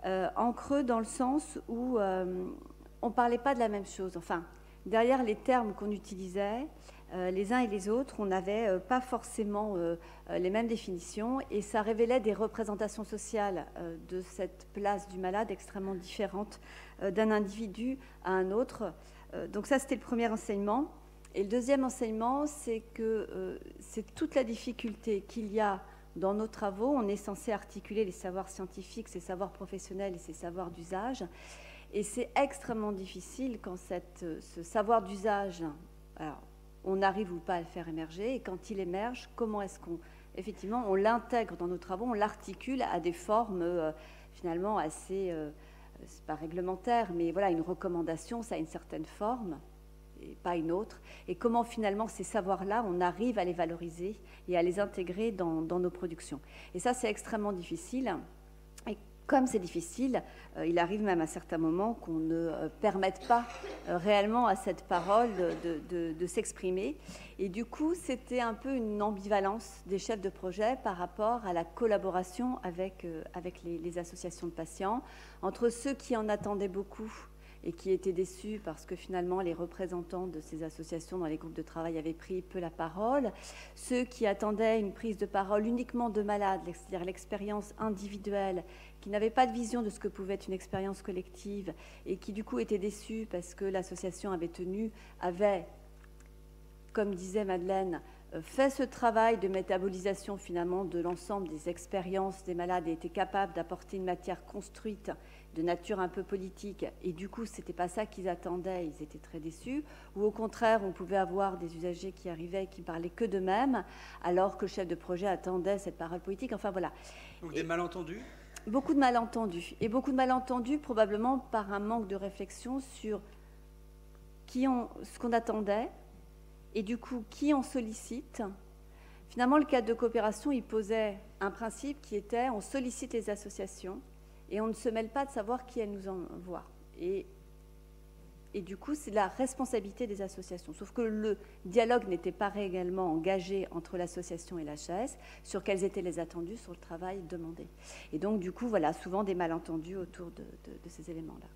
En creux dans le sens où on ne parlait pas de la même chose. Enfin, derrière les termes qu'on utilisait, les uns et les autres, on n'avait pas forcément les mêmes définitions, et ça révélait des représentations sociales de cette place du malade extrêmement différentes d'un individu à un autre. Donc ça, c'était le premier enseignement. Et le deuxième enseignement, c'est que c'est toute la difficulté qu'il y a dans nos travaux. On est censé articuler les savoirs scientifiques, ces savoirs professionnels et ces savoirs d'usage. Et c'est extrêmement difficile quand ce savoir d'usage, alors, on arrive ou pas à le faire émerger, et quand il émerge, comment est-ce qu'on effectivement, on l'intègre dans nos travaux, on l'articule à des formes finalement assez, c'est pas réglementaire, mais voilà, une recommandation, ça a une certaine forme, et pas une autre. Et comment finalement ces savoirs-là, on arrive à les valoriser et à les intégrer dans nos productions. Et ça, c'est extrêmement difficile. Et comme c'est difficile, il arrive même à certains moments qu'on ne permette pas réellement à cette parole de s'exprimer. Et du coup, c'était un peu une ambivalence des chefs de projet par rapport à la collaboration avec les associations de patients, entre ceux qui en attendaient beaucoup et qui étaient déçus parce que finalement les représentants de ces associations dans les groupes de travail avaient pris peu la parole, ceux qui attendaient une prise de parole uniquement de malades, c'est-à-dire l'expérience individuelle, qui n'avaient pas de vision de ce que pouvait être une expérience collective et qui du coup étaient déçus parce que l'association avait, comme disait Madeleine, fait ce travail de métabolisation finalement de l'ensemble des expériences des malades et était capable d'apporter une matière construite de nature un peu politique, et du coup, c'était pas ça qu'ils attendaient, ils étaient très déçus, ou au contraire, on pouvait avoir des usagers qui arrivaient et qui parlaient que d'eux-mêmes, alors que le chef de projet attendait cette parole politique, enfin voilà. Donc des malentendus ? Beaucoup de malentendus, et beaucoup de malentendus probablement par un manque de réflexion sur ce qu'on attendait, et du coup, qui on sollicite. Finalement, le cadre de coopération, il posait un principe qui était, on sollicite les associations, et on ne se mêle pas de savoir qui elles nous envoient. Et du coup, c'est la responsabilité des associations. Sauf que le dialogue n'était pas réellement engagé entre l'association et l'HAS sur quels étaient les attendus sur le travail demandé. Et donc, du coup, voilà, souvent des malentendus autour de ces éléments-là.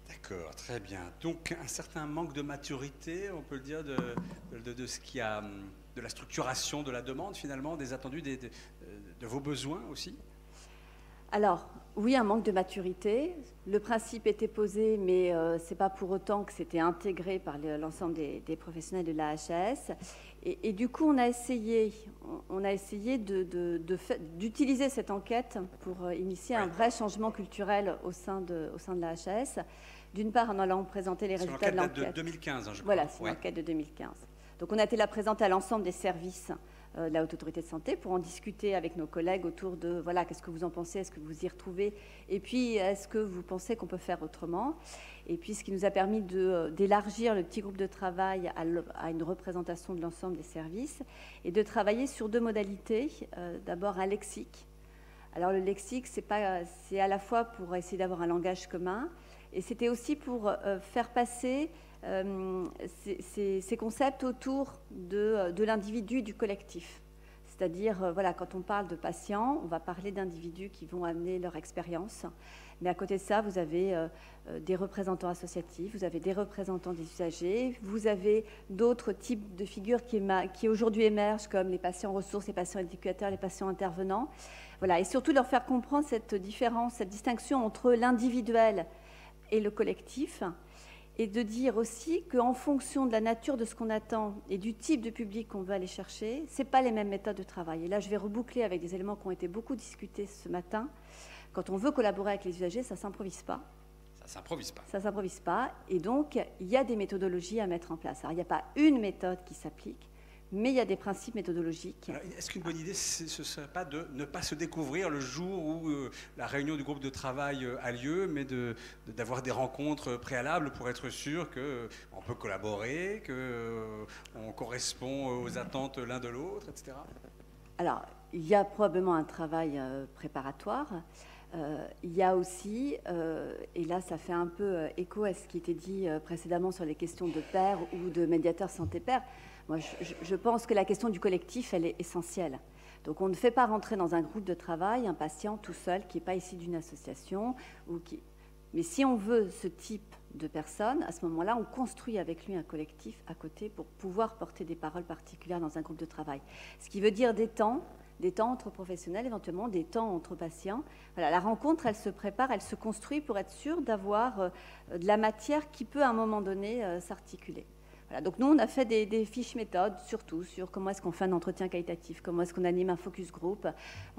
D'accord, très bien. Donc, un certain manque de maturité, on peut le dire, de ce qui a, de la structuration de la demande, finalement, des attendus, de vos besoins aussi ? Alors, oui, un manque de maturité. Le principe était posé, mais ce n'est pas pour autant que c'était intégré par l'ensemble des professionnels de la HAS. Et du coup, on a essayé d'utiliser cette enquête pour initier un vrai changement culturel au sein de la HAS. D'une part, en allant présenter les résultats de l'enquête. C'est l'enquête de 2015, je crois. Voilà, c'est l'enquête de 2015. Donc, on a été la présenter à l'ensemble des services de la Haute Autorité de Santé pour en discuter avec nos collègues autour de, voilà, qu'est-ce que vous en pensez, est-ce que vous y retrouvez, et puis est-ce que vous pensez qu'on peut faire autrement. Et puis ce qui nous a permis d'élargir le petit groupe de travail à une représentation de l'ensemble des services et de travailler sur deux modalités. D'abord un lexique. Alors le lexique, c'est à la fois pour essayer d'avoir un langage commun, et c'était aussi pour faire passer ces concepts autour de l'individu, du collectif. C'est-à-dire, voilà, quand on parle de patients, on va parler d'individus qui vont amener leur expérience. Mais à côté de ça, vous avez des représentants associatifs, vous avez des représentants des usagers, vous avez d'autres types de figures qui aujourd'hui émergent, comme les patients ressources, les patients éducateurs, les patients intervenants. Voilà, et surtout leur faire comprendre cette différence, cette distinction entre l'individuel et le collectif. Et de dire aussi qu'en fonction de la nature de ce qu'on attend et du type de public qu'on veut aller chercher, ce n'est pas les mêmes méthodes de travail. Et là, je vais reboucler avec des éléments qui ont été beaucoup discutés ce matin. Quand on veut collaborer avec les usagers, ça ne s'improvise pas. Ça ne s'improvise pas. Ça ne s'improvise pas. Et donc, il y a des méthodologies à mettre en place. Alors, il n'y a pas une méthode qui s'applique, mais il y a des principes méthodologiques. Est-ce qu'une bonne idée, ce ne serait pas de ne pas se découvrir le jour où la réunion du groupe de travail a lieu, mais d'avoir des rencontres préalables pour être sûr qu'on peut collaborer, qu'on correspond aux attentes l'un de l'autre, etc. Alors, il y a probablement un travail préparatoire. Il y a aussi, et là ça fait un peu écho à ce qui était dit précédemment sur les questions de pairs ou de médiateurs santé-pairs. Moi, je pense que la question du collectif, elle est essentielle. Donc, on ne fait pas rentrer dans un groupe de travail un patient tout seul qui n'est pas issu d'une association. Mais si on veut ce type de personne, à ce moment-là, on construit avec lui un collectif à côté pour pouvoir porter des paroles particulières dans un groupe de travail. Ce qui veut dire des temps entre professionnels, éventuellement des temps entre patients. Voilà, la rencontre, elle se prépare, elle se construit pour être sûre d'avoir de la matière qui peut à un moment donné s'articuler. Voilà, donc nous, on a fait des fiches méthodes, surtout sur comment est-ce qu'on fait un entretien qualitatif, comment est-ce qu'on anime un focus group.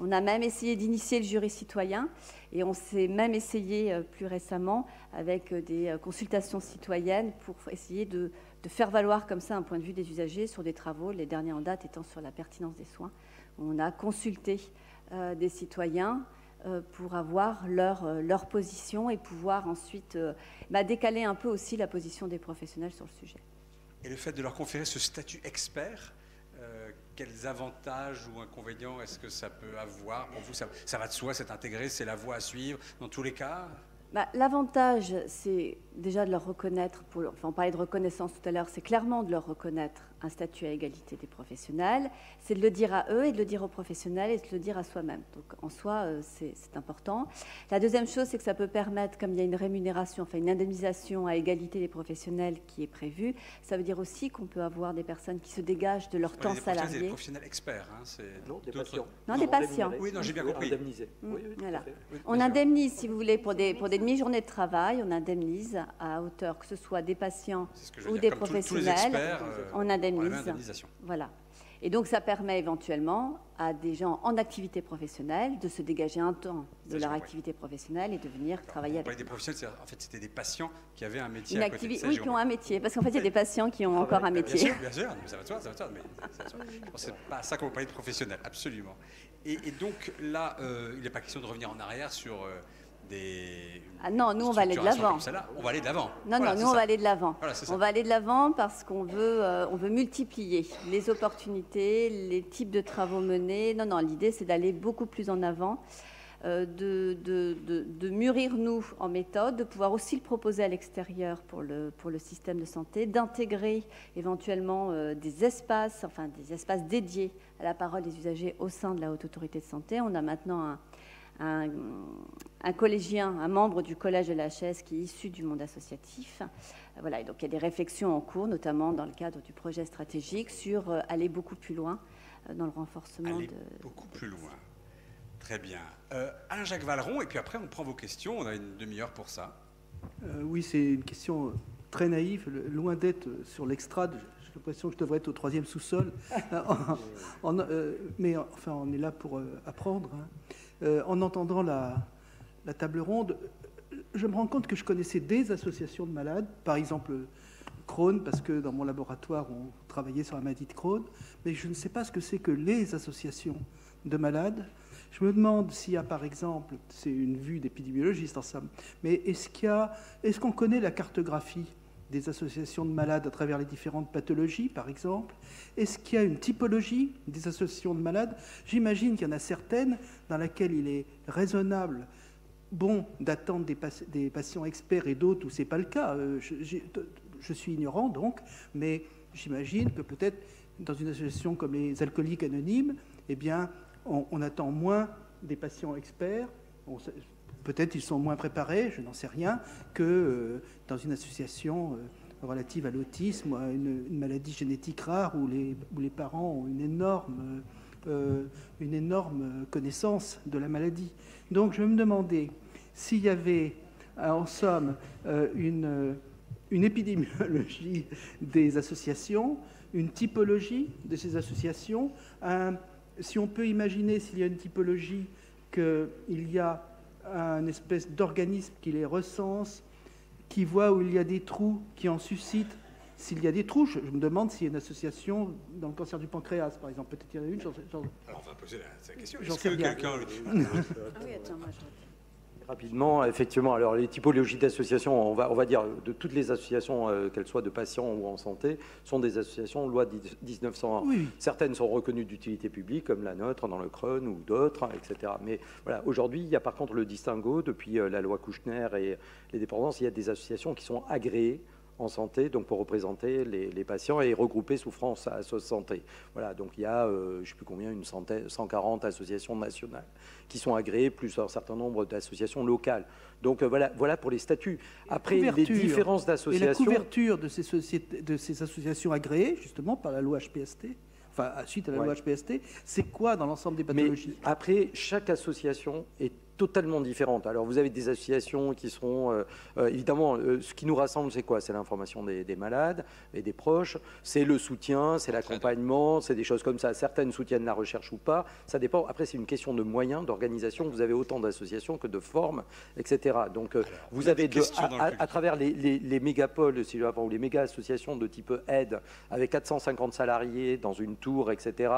On a même essayé d'initier le jury citoyen et on s'est même essayé plus récemment avec des consultations citoyennes pour essayer de faire valoir comme ça un point de vue des usagers sur des travaux, les derniers en date étant sur la pertinence des soins. On a consulté des citoyens pour avoir leur position et pouvoir ensuite décaler un peu aussi la position des professionnels sur le sujet. Et le fait de leur conférer ce statut expert, quels avantages ou inconvénients est-ce que ça peut avoir pour vous? Ça va de soi, c'est intégré, c'est la voie à suivre dans tous les cas? L'avantage, c'est déjà de leur reconnaître, on parlait de reconnaissance tout à l'heure, c'est clairement de leur reconnaître un statut à égalité des professionnels, c'est de le dire à eux et de le dire aux professionnels et de le dire à soi-même. Donc en soi, c'est important. La deuxième chose, c'est que ça peut permettre, comme il y a une rémunération, enfin une indemnisation à égalité des professionnels qui est prévue, ça veut dire aussi qu'on peut avoir des personnes qui se dégagent de leur temps salarié. Des professionnels experts, non, des patients. Non, des patients. Oui, non, j'ai bien compris. Indemnisés. Voilà. On indemnise, si vous voulez, pour des demi-journées de travail, on indemnise à hauteur que ce soit des patients ou des professionnels, on indemnise. Voilà. Et donc ça permet éventuellement à des gens en activité professionnelle de se dégager un temps de leur activité professionnelle et de venir travailler avec. Des professionnels, en fait, c'était des patients qui avaient un métier à côté. Oui, qui ont un métier, parce qu'en fait, il y a des patients qui ont encore un métier. Bien sûr, ça va de soi, mais c'est pas ça qu'on va parler de professionnels, absolument. Et donc là, il n'est pas question de revenir en arrière sur des... non, nous on va aller de l'avant. On va aller de l'avant. Non, nous on va aller de l'avant. Voilà, on va aller de l'avant parce qu'on veut multiplier les opportunités, les types de travaux menés. Non, l'idée c'est d'aller beaucoup plus en avant, de mûrir nous en méthode, de pouvoir aussi le proposer à l'extérieur pour le système de santé, d'intégrer éventuellement des espaces dédiés à la parole des usagers au sein de la Haute Autorité de Santé. On a maintenant un collégien, un membre du collège de la HAS qui est issu du monde associatif. Voilà, et donc il y a des réflexions en cours, notamment dans le cadre du projet stratégique, sur aller beaucoup plus loin dans le renforcement beaucoup plus loin. Très bien. Alain-Jacques Valeron, et puis après on prend vos questions, on a une demi-heure pour ça. Oui, c'est une question très naïve, loin d'être sur l'extrade. J'ai l'impression que je devrais être au 3e sous-sol. Mais enfin, on est là pour apprendre. En entendant la table ronde, je me rends compte que je connaissais des associations de malades, par exemple Crohn, parce que dans mon laboratoire, on travaillait sur la maladie de Crohn, mais je ne sais pas ce que c'est que les associations de malades. Je me demande s'il y a, par exemple, c'est une vue d'épidémiologiste en somme, mais est-ce qu'on connaît la cartographie des associations de malades à travers les différentes pathologies, par exemple? Est-ce qu'il y a une typologie des associations de malades? J'imagine qu'il y en a certaines dans lesquelles il est raisonnable, d'attendre des patients experts et d'autres où ce n'est pas le cas. Je suis ignorant, donc, mais j'imagine que peut-être dans une association comme les Alcooliques Anonymes, eh bien, on attend moins des patients experts. Peut-être ils sont moins préparés, je n'en sais rien, que dans une association relative à l'autisme ou à une maladie génétique rare où les parents ont une énorme connaissance de la maladie. Donc je me demandais s'il y avait en somme une épidémiologie des associations, une typologie de ces associations, si on peut imaginer s'il y a une typologie qu'il y a un espèce d'organisme qui les recense, qui voit où il y a des trous, qui en suscite. S'il y a des trous, je me demande s'il y a une association dans le cancer du pancréas, par exemple. Peut-être qu'il y en a une. Alors on va poser la question. J'en sais rien. Rapidement, effectivement. Alors les typologies d'associations, on va dire de toutes les associations, qu'elles soient de patients ou en santé, sont des associations loi 1901. Oui. Certaines sont reconnues d'utilité publique, comme la nôtre dans le Crohn ou d'autres, etc. Mais voilà, aujourd'hui, il y a par contre le distinguo depuis la loi Kouchner et les dépendances. Il y a des associations qui sont agréées en santé, donc pour représenter les patients et regrouper sous France Santé. Voilà, donc il y a, je ne sais plus combien, 140 associations nationales qui sont agréées, plus un certain nombre d'associations locales. Donc voilà pour les statuts. Après, les différences d'associations... Et la couverture de ces associations agréées, justement, par la loi HPST, enfin, suite à la loi HPST, c'est quoi dans l'ensemble des pathologies? Mais après, chaque association est totalement différentes. Alors vous avez des associations qui seront, évidemment, ce qui nous rassemble, c'est quoi? C'est l'information des malades et des proches, c'est le soutien, c'est l'accompagnement, c'est des choses comme ça. Certaines soutiennent la recherche ou pas, ça dépend. Après, c'est une question de moyens, d'organisation. Vous avez autant d'associations que de formes, etc. Donc vous avez à travers les mégapoles, si je veux dire, ou les méga-associations de type aide, avec 450 salariés dans une tour, etc.,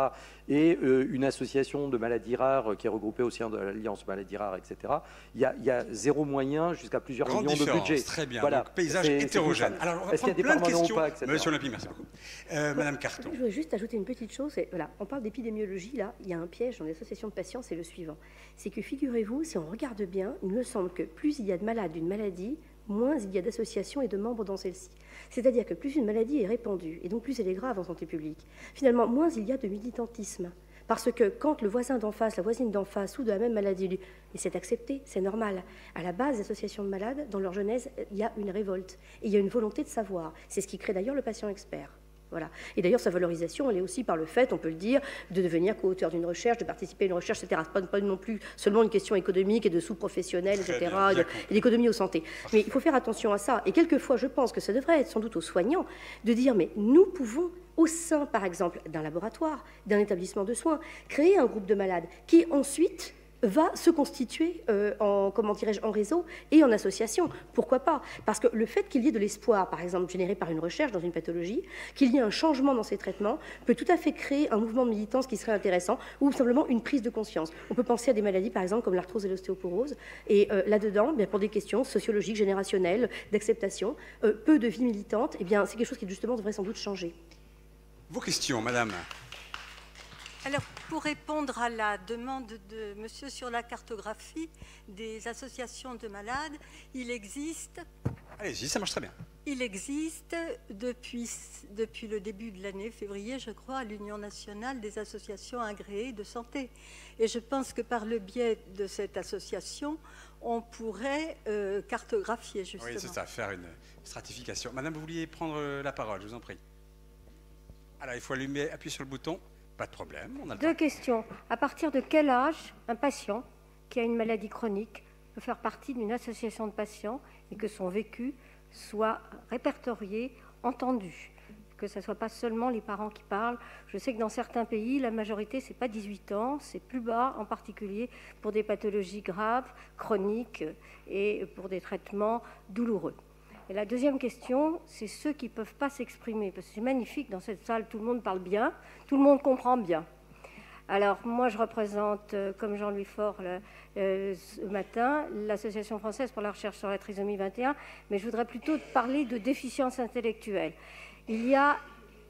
et une association de maladies rares qui est regroupée au sein de l'Alliance maladies rares, etc. Il y a zéro moyen jusqu'à plusieurs millions de budget. Très bien, voilà. Donc, paysage hétérogène. Alors, on va prendre plein de questions. Monsieur Olympi, merci beaucoup. Madame Carton. Je voudrais juste ajouter une petite chose. Voilà, on parle d'épidémiologie, là, il y a un piège dans les associations de patients, c'est le suivant. C'est que, figurez-vous, si on regarde bien, il me semble que plus il y a de malades d'une maladie, moins il y a d'associations et de membres dans celle-ci. C'est-à-dire que plus une maladie est répandue, et donc plus elle est grave en santé publique, finalement, moins il y a de militantisme. Parce que quand le voisin d'en face, la voisine d'en face, ou de la même maladie, et c'est accepté, c'est normal. À la base des associations de malades, dans leur genèse, il y a une révolte, et il y a une volonté de savoir. C'est ce qui crée d'ailleurs le patient expert. Voilà. Et d'ailleurs, sa valorisation, elle est aussi par le fait, on peut le dire, de devenir co-auteur d'une recherche, de participer à une recherche, etc. Pas non plus seulement une question économique et de sous-professionnels, etc. Et d'économie aux santé. Mais il faut faire attention à ça. Et quelquefois, je pense que ça devrait être sans doute aux soignants de dire, mais nous pouvons, au sein, par exemple, d'un laboratoire, d'un établissement de soins, créer un groupe de malades qui, ensuite, va se constituer en réseau et en association. Pourquoi pas? Parce que le fait qu'il y ait de l'espoir, par exemple, généré par une recherche dans une pathologie, qu'il y ait un changement dans ces traitements, peut tout à fait créer un mouvement de militance qui serait intéressant, ou simplement une prise de conscience. On peut penser à des maladies, par exemple, comme l'arthrose et l'ostéoporose, et là-dedans, bien, pour des questions sociologiques, générationnelles, d'acceptation, peu de vie militante, eh bien, c'est quelque chose qui, justement, devrait sans doute changer. Vos questions, madame. Alors, pour répondre à la demande de monsieur sur la cartographie des associations de malades, il existe... Allez-y, ça marche très bien. Il existe depuis le début de l'année, février, je crois, l'Union nationale des associations agréées de santé. Et je pense que par le biais de cette association, on pourrait cartographier, justement. Oui, c'est ça, faire une stratification. Madame, vous vouliez prendre la parole, je vous en prie. Alors, il faut appuyer sur le bouton. Pas de problème. On a Deux questions. À partir de quel âge un patient qui a une maladie chronique peut faire partie d'une association de patients et que son vécu soit répertorié, entendu, que ce ne soit pas seulement les parents qui parlent? Je sais que dans certains pays, la majorité, ce n'est pas 18 ans, c'est plus bas, en particulier pour des pathologies graves, chroniques et pour des traitements douloureux. Et la deuxième question, c'est ceux qui ne peuvent pas s'exprimer, parce que c'est magnifique, dans cette salle, tout le monde parle bien, tout le monde comprend bien. Alors, moi, je représente, comme Jean-Louis Faure ce matin, l'Association française pour la recherche sur la trisomie 21, mais je voudrais plutôt parler de déficience intellectuelle. Il y a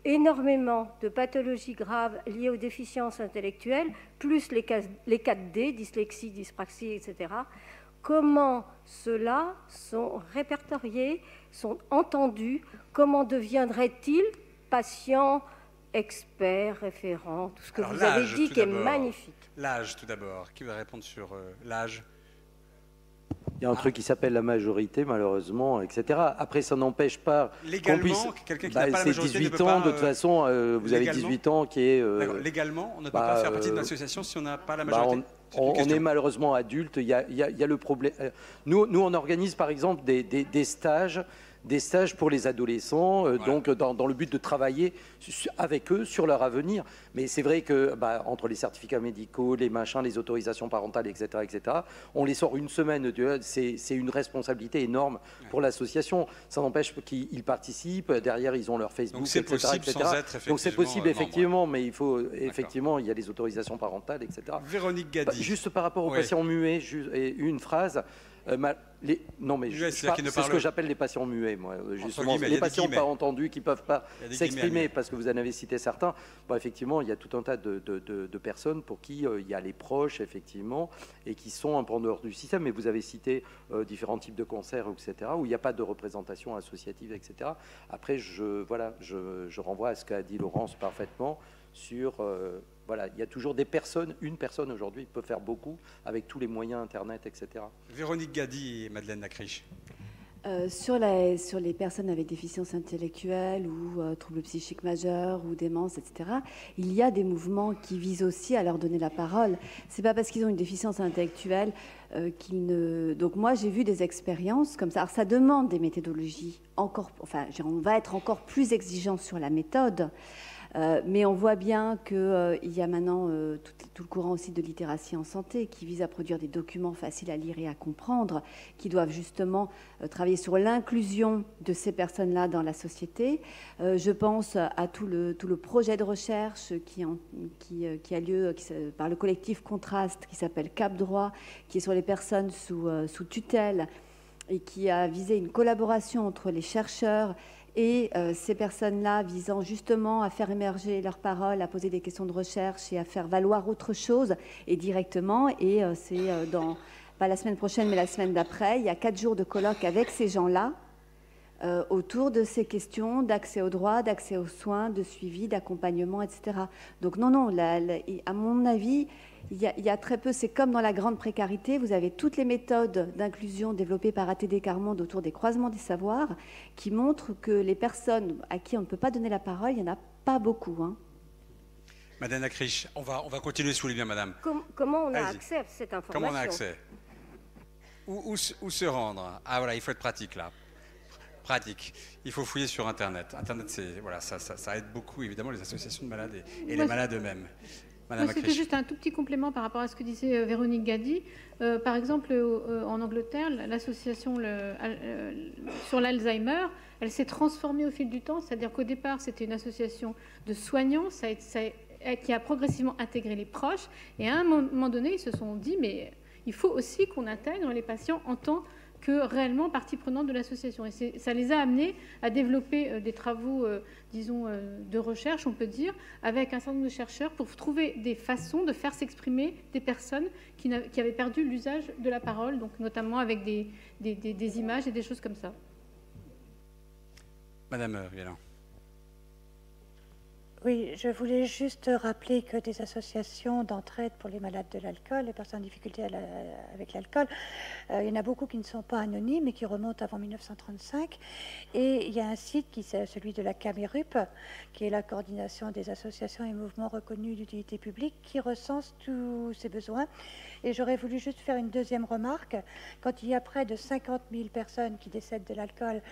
énormément de pathologies graves liées aux déficiences intellectuelles, plus les 4D, dyslexie, dyspraxie, etc., comment ceux-là sont répertoriés, sont entendus, comment deviendraient-ils patients, experts, référents, tout ce que vous avez dit qui est magnifique. L'âge, tout d'abord. Qui va répondre sur l'âge? Il y a un truc qui s'appelle la majorité, malheureusement, etc. Après, ça n'empêche pas... Légalement, quelqu'un qui n'a pas la majorité 18 ans, de toute façon, vous avez 18 ans qui est... Légalement, on ne peut pas faire partie d'une association si on n'a pas la majorité. On est malheureusement adulte. Il y a le problème. Nous, on organise, par exemple, des stages pour les adolescents, voilà. Donc dans le but de travailler avec eux sur leur avenir. Mais c'est vrai que entre les certificats médicaux, les machins, les autorisations parentales, etc., on les sort une semaine. C'est une responsabilité énorme pour l'association. Ça n'empêche qu'ils participent. Derrière, ils ont leur Facebook, donc c'est possible etc. sans être effectivement. Donc c'est possible effectivement, mais il faut effectivement, il y a les autorisations parentales, etc. Véronique Gady. Juste par rapport aux patients muets, une phrase. Non, mais c'est ce que j'appelle les patients muets, moi. Justement, les patients pas entendus qui ne peuvent pas s'exprimer, parce que vous en avez cité certains. Effectivement, il y a tout un tas de personnes pour qui il y a les proches, effectivement, et qui sont un peu en dehors du système. Mais vous avez cité différents types de cancers, etc., où il n'y a pas de représentation associative, etc. Après, je renvoie à ce qu'a dit Laurence parfaitement sur... Voilà, il y a toujours des personnes, une personne aujourd'hui peut faire beaucoup avec tous les moyens Internet, etc. Véronique Gady et Madeleine Lacriche. Sur les personnes avec déficience intellectuelle ou troubles psychiques majeurs ou démence, etc., il y a des mouvements qui visent aussi à leur donner la parole. C'est pas parce qu'ils ont une déficience intellectuelle qu'ils ne... Donc moi, j'ai vu des expériences comme ça. Alors ça demande des méthodologies encore... Enfin, on va être encore plus exigeant sur la méthode. Mais on voit bien qu'il y a maintenant tout le courant aussi de littératie en santé qui vise à produire des documents faciles à lire et à comprendre, qui doivent justement travailler sur l'inclusion de ces personnes-là dans la société. Je pense à tout le projet de recherche qui a lieu par le collectif Contraste, qui s'appelle Cap Droit, qui est sur les personnes sous tutelle et qui a visé une collaboration entre les chercheurs et ces personnes-là visant justement à faire émerger leurs paroles, à poser des questions de recherche et à faire valoir autre chose et directement. Et c'est pas la semaine prochaine, mais la semaine d'après, il y a 4 jours de colloque avec ces gens-là autour de ces questions d'accès aux droits, d'accès aux soins, de suivi, d'accompagnement, etc. Donc non, à mon avis, il y a très peu, c'est comme dans la grande précarité, vous avez toutes les méthodes d'inclusion développées par ATD Carmonde autour des croisements des savoirs qui montrent que les personnes à qui on ne peut pas donner la parole, il n'y en a pas beaucoup. Hein. Madame Lacriche, on va continuer si vous voulez bien, madame. Comment on a accès à cette information? Comment on a accès? Où se rendre? Ah voilà, il faut être pratique là. Pratique. Il faut fouiller sur Internet. Internet, ça aide beaucoup, évidemment, les associations de malades et les malades eux-mêmes. C'était juste un tout petit complément par rapport à ce que disait Véronique Gadi. Par exemple, en Angleterre, l'association sur l'Alzheimer, elle s'est transformée au fil du temps. C'est-à-dire qu'au départ, c'était une association de soignants qui a progressivement intégré les proches. Et à un moment donné, ils se sont dit, mais il faut aussi qu'on intègre les patients en tant que réellement partie prenante de l'association. Et ça les a amenés à développer des travaux, disons, de recherche, on peut dire, avec un certain nombre de chercheurs pour trouver des façons de faire s'exprimer des personnes qui avaient perdu l'usage de la parole, donc notamment avec des images et des choses comme ça. Madame Vialin. Oui, je voulais juste rappeler que des associations d'entraide pour les malades de l'alcool, les personnes en difficulté avec l'alcool, il y en a beaucoup qui ne sont pas anonymes et qui remontent avant 1935. Et il y a un site qui c'est celui de la CAMERUP, qui est la coordination des associations et mouvements reconnus d'utilité publique, qui recense tous ces besoins. Et j'aurais voulu juste faire une deuxième remarque. Quand il y a près de 50 000 personnes qui décèdent de l'alcool,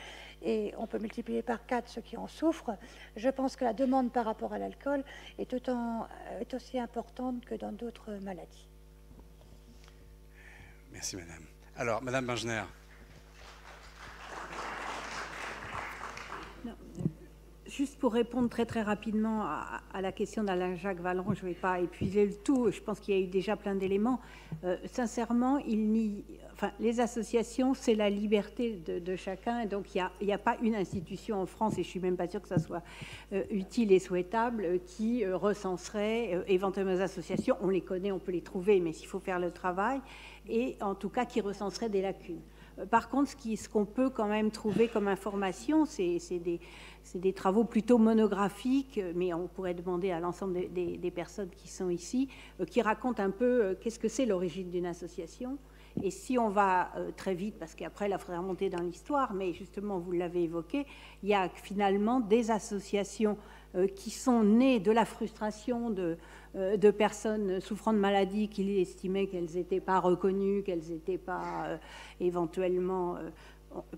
et on peut multiplier par 4 ceux qui en souffrent, je pense que la demande par rapport à l'alcool est aussi importante que dans d'autres maladies. Merci, madame. Alors, madame Bengener. Juste pour répondre très très rapidement à la question d'Alain Jacques Vallon, je ne vais pas épuiser le tout, je pense qu'il y a eu déjà plein d'éléments. Sincèrement, les associations, c'est la liberté de chacun, et donc il n'y a pas une institution en France, et je ne suis même pas sûre que ça soit utile et souhaitable, qui recenserait éventuellement les associations. On les connaît, on peut les trouver, mais il faut faire le travail, et en tout cas qui recenserait des lacunes. Par contre, ce qu'on peut quand même trouver comme information, c'est des travaux plutôt monographiques, mais on pourrait demander à l'ensemble des personnes qui sont ici, qui racontent un peu qu'est-ce que c'est l'origine d'une association. Et si on va très vite, parce qu'après, il faudrait remonter dans l'histoire, mais justement, vous l'avez évoqué, il y a finalement des associations qui sont nées de la frustration de personnes souffrant de maladies qui estimaient qu'elles n'étaient pas reconnues, qu'elles n'étaient pas éventuellement...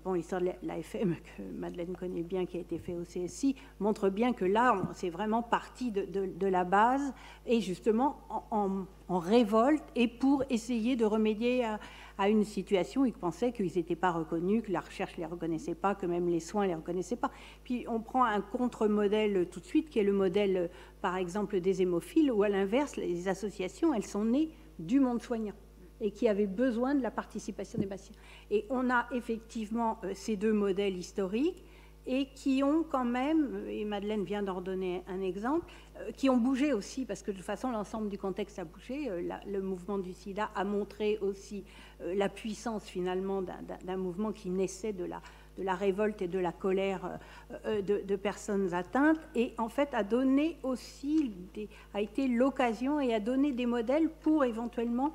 Bon, l'histoire de l'AFM, que Madeleine connaît bien, qui a été fait au CSI, montre bien que là, c'est vraiment parti de la base, et justement en révolte, et pour essayer de remédier à une situation où ils pensaient qu'ils n'étaient pas reconnus, que la recherche ne les reconnaissait pas, que même les soins ne les reconnaissaient pas. Puis on prend un contre-modèle tout de suite, qui est le modèle, par exemple, des hémophiles, où à l'inverse, les associations, elles sont nées du monde soignant, et qui avaient besoin de la participation des patients. Et on a effectivement ces deux modèles historiques, et qui ont quand même, et Madeleine vient d'en donner un exemple, qui ont bougé aussi, parce que de toute façon, l'ensemble du contexte a bougé. Le mouvement du sida a montré aussi la puissance, finalement, d'un mouvement qui naissait de la révolte et de la colère de personnes atteintes, et en fait a donné aussi, a été l'occasion et a donné des modèles pour éventuellement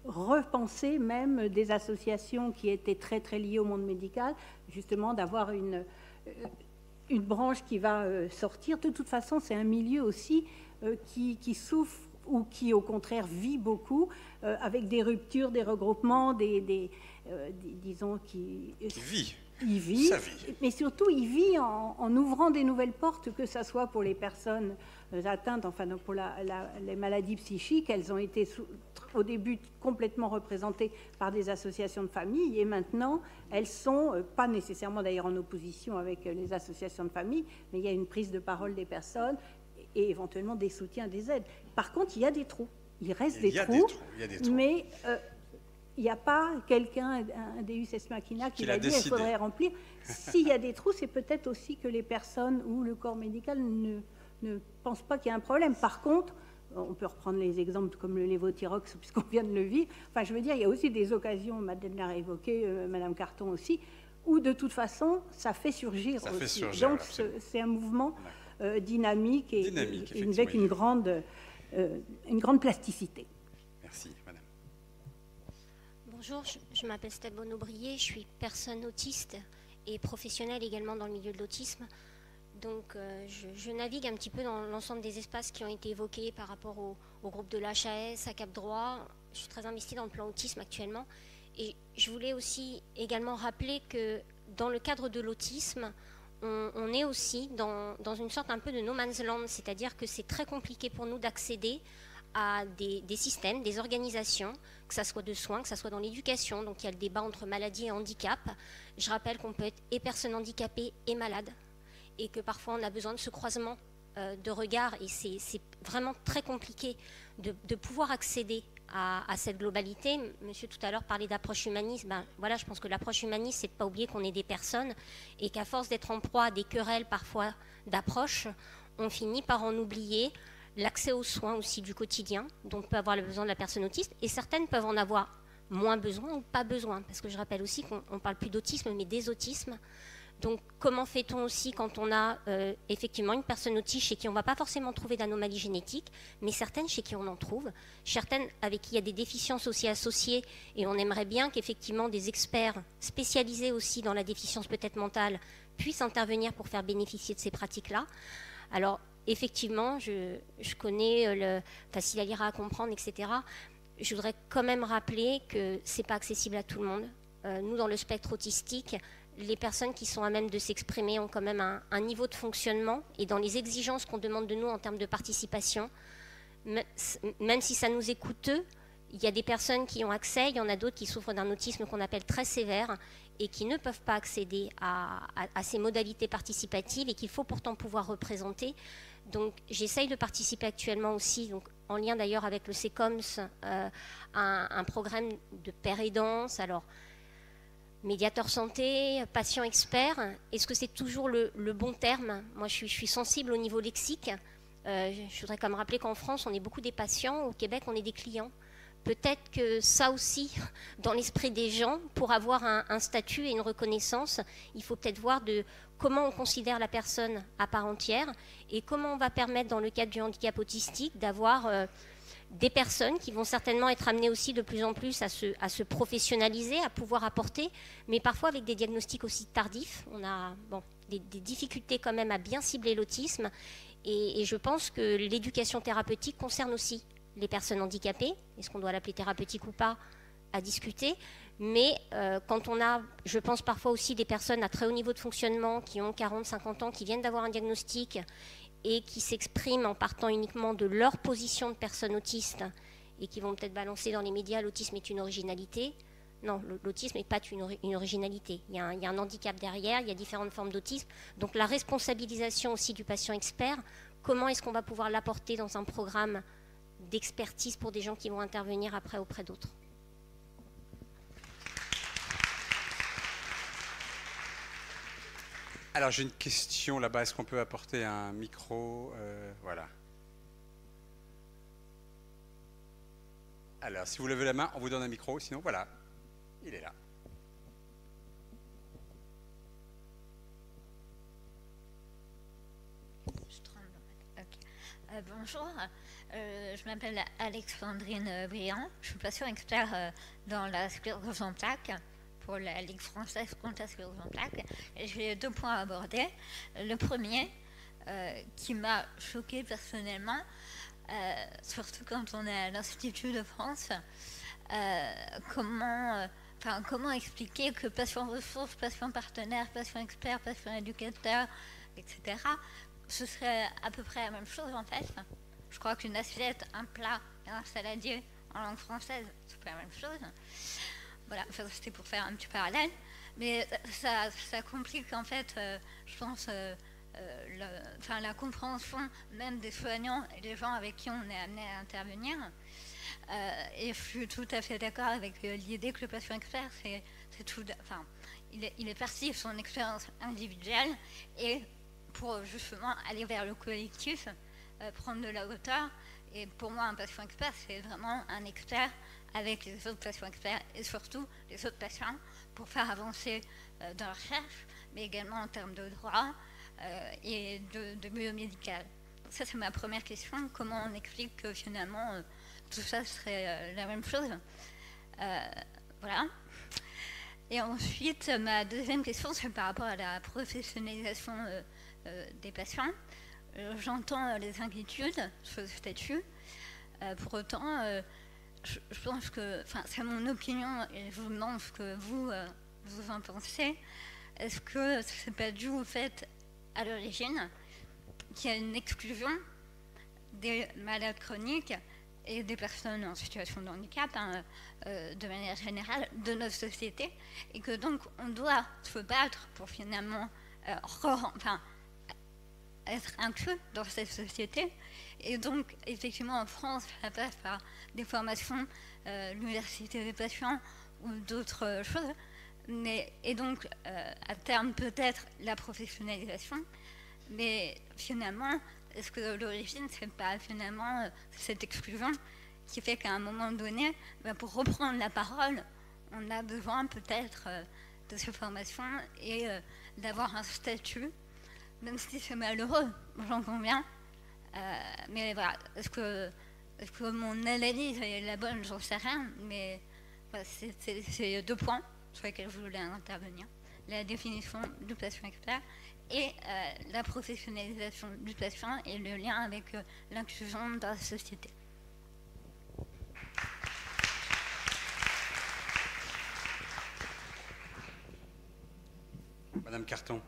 repenser même des associations qui étaient très très liées au monde médical, justement d'avoir une branche qui va sortir. De toute façon, c'est un milieu aussi qui souffre ou qui, au contraire, vit beaucoup, avec des ruptures, des regroupements, disons, qui vit. Il vit, mais surtout il vit en ouvrant des nouvelles portes, que ce soit pour les personnes atteintes, enfin pour les maladies psychiques. Elles ont été au début complètement représentées par des associations de famille, et maintenant elles sont, pas nécessairement d'ailleurs en opposition avec les associations de famille, mais il y a une prise de parole des personnes et éventuellement des soutiens, des aides. Par contre, il y a des trous, il reste des trous, mais il n'y a pas quelqu'un, un Deus ex machina qui l'a dit, il faudrait remplir. S'il y a des trous, c'est peut-être aussi que les personnes ou le corps médical ne pensent pas qu'il y a un problème. Par contre, on peut reprendre les exemples comme le lévothyrox, puisqu'on vient de le vivre. Enfin, je veux dire, il y a aussi des occasions, Madeleine l'a évoqué, Madame Carton aussi, où de toute façon, ça fait surgir aussi. Donc, c'est un mouvement dynamique et avec une grande plasticité. Merci, Madame. Bonjour, je m'appelle Stella Bonneaubrier, je suis personne autiste et professionnelle également dans le milieu de l'autisme. Donc je navigue un petit peu dans l'ensemble des espaces qui ont été évoqués par rapport au groupe de l'HAS, à Cap Droit. Je suis très investie dans le plan autisme actuellement. Et je voulais aussi également rappeler que dans le cadre de l'autisme, on est aussi dans une sorte un peu de no man's land, c'est-à-dire que c'est très compliqué pour nous d'accéder à des systèmes, des organisations, que ça soit de soins, que ça soit dans l'éducation. Donc il y a le débat entre maladie et handicap. Je rappelle qu'on peut être et personne handicapée et malade, et que parfois on a besoin de ce croisement de regard, et c'est vraiment très compliqué de pouvoir accéder à cette globalité. Monsieur tout à l'heure parlait d'approche humaniste. Ben, voilà, je pense que l'approche humaniste, c'est de ne pas oublier qu'on est des personnes, et qu'à force d'être en proie à des querelles parfois d'approche, on finit par en oublier l'accès aux soins aussi du quotidien, dont peut avoir le besoin de la personne autiste, et certaines peuvent en avoir moins besoin ou pas besoin, parce que je rappelle aussi qu'on ne parle plus d'autisme, mais des autismes. Donc comment fait-on aussi quand on a effectivement une personne autiste chez qui on ne va pas forcément trouver d'anomalie génétique, mais certaines chez qui on en trouve, certaines avec qui il y a des déficiences aussi associées, et on aimerait bien qu'effectivement des experts spécialisés aussi dans la déficience peut-être mentale puissent intervenir pour faire bénéficier de ces pratiques-là. Alors effectivement, je connais le facile à lire, à comprendre, etc. Je voudrais quand même rappeler que ce n'est pas accessible à tout le monde. Nous, dans le spectre autistique, les personnes qui sont à même de s'exprimer ont quand même un niveau de fonctionnement, et dans les exigences qu'on demande de nous en termes de participation, même si ça nous est coûteux, il y a des personnes qui ont accès, il y en a d'autres qui souffrent d'un autisme qu'on appelle très sévère et qui ne peuvent pas accéder à ces modalités participatives, et qu'il faut pourtant pouvoir représenter. Donc j'essaye de participer actuellement aussi, donc, en lien d'ailleurs avec le CECOMS, un programme de père aidance. Alors, médiateur santé, patient expert, est-ce que c'est toujours le bon terme? Moi, je suis sensible au niveau lexique. Je voudrais quand même rappeler qu'en France, on est beaucoup des patients, au Québec, on est des clients. Peut-être que ça aussi, dans l'esprit des gens, pour avoir un statut et une reconnaissance, il faut peut-être voir de comment on considère la personne à part entière, et comment on va permettre, dans le cadre du handicap autistique, d'avoir des personnes qui vont certainement être amenées aussi de plus en plus à se professionnaliser, à pouvoir apporter, mais parfois avec des diagnostics aussi tardifs. On a des difficultés quand même à bien cibler l'autisme, et je pense que l'éducation thérapeutique concerne aussi les personnes handicapées. Est-ce qu'on doit l'appeler thérapeutique ou pas, à discuter, mais quand on a, je pense parfois aussi des personnes à très haut niveau de fonctionnement qui ont 40, 50 ans, qui viennent d'avoir un diagnostic et qui s'expriment en partant uniquement de leur position de personne autiste, et qui vont peut-être balancer dans les médias l'autisme est une originalité. Non, l'autisme n'est pas une originalité. Il y a un handicap derrière, il y a différentes formes d'autisme. Donc la responsabilisation aussi du patient expert, comment est-ce qu'on va pouvoir l'apporter dans un programme d'expertise pour des gens qui vont intervenir après auprès d'autres. Alors j'ai une question là-bas, est-ce qu'on peut apporter un micro? Voilà. Alors si vous levez la main, on vous donne un micro, sinon voilà, il est là. Bonjour, je m'appelle Alexandrine Briand, je suis patient expert dans la sclérose en plaques pour la Ligue française contre la sclérose en plaques. J'ai 2 points à aborder. Le premier, qui m'a choqué personnellement, surtout quand on est à l'Institut de France, comment expliquer que patient ressources, patient partenaire, patient expert, patient éducateur, etc., ce serait à peu près la même chose en fait. Je crois qu'une assiette, un plat et un saladier en langue française, c'est pas la même chose. Voilà, enfin, c'était pour faire un petit parallèle. Mais ça complique en fait, je pense, la compréhension même des soignants et des gens avec qui on est amené à intervenir. Et je suis tout à fait d'accord avec l'idée que le patient expert, il est parti de son expérience individuelle et pour justement aller vers le collectif, prendre de la hauteur. Et pour moi, un patient expert, c'est vraiment un expert avec les autres patients experts et surtout les autres patients pour faire avancer dans la recherche, mais également en termes de droit et de biomédical. Donc ça, c'est ma première question. Comment on explique que finalement tout ça serait la même chose? Voilà. Et ensuite, ma deuxième question, c'est par rapport à la professionnalisation des patients. J'entends les inquiétudes sur le statut. Pour autant, je pense que, c'est mon opinion et je vous demande ce que vous en pensez. Est-ce que ce n'est pas dû au fait, à l'origine, qu'il y a une exclusion des malades chroniques et des personnes en situation de handicap, de manière générale, de notre société, et que donc on doit se battre pour finalement être inclus dans cette société. Et donc, effectivement, en France, ça passe par des formations, l'université des patients ou d'autres choses. Et donc, à terme, peut-être la professionnalisation. Mais finalement, est-ce que l'origine, c'est pas finalement cette exclusion qui fait qu'à un moment donné, pour reprendre la parole, on a besoin peut-être de ces formations et d'avoir un statut, même si c'est malheureux, j'en conviens. Mais voilà, est-ce que mon analyse est la bonne? J'en sais rien, mais voilà, c'est 2 points sur lesquels je voulais intervenir. La définition du patient expert et la professionnalisation du patient et le lien avec l'inclusion dans la société. Madame Carton.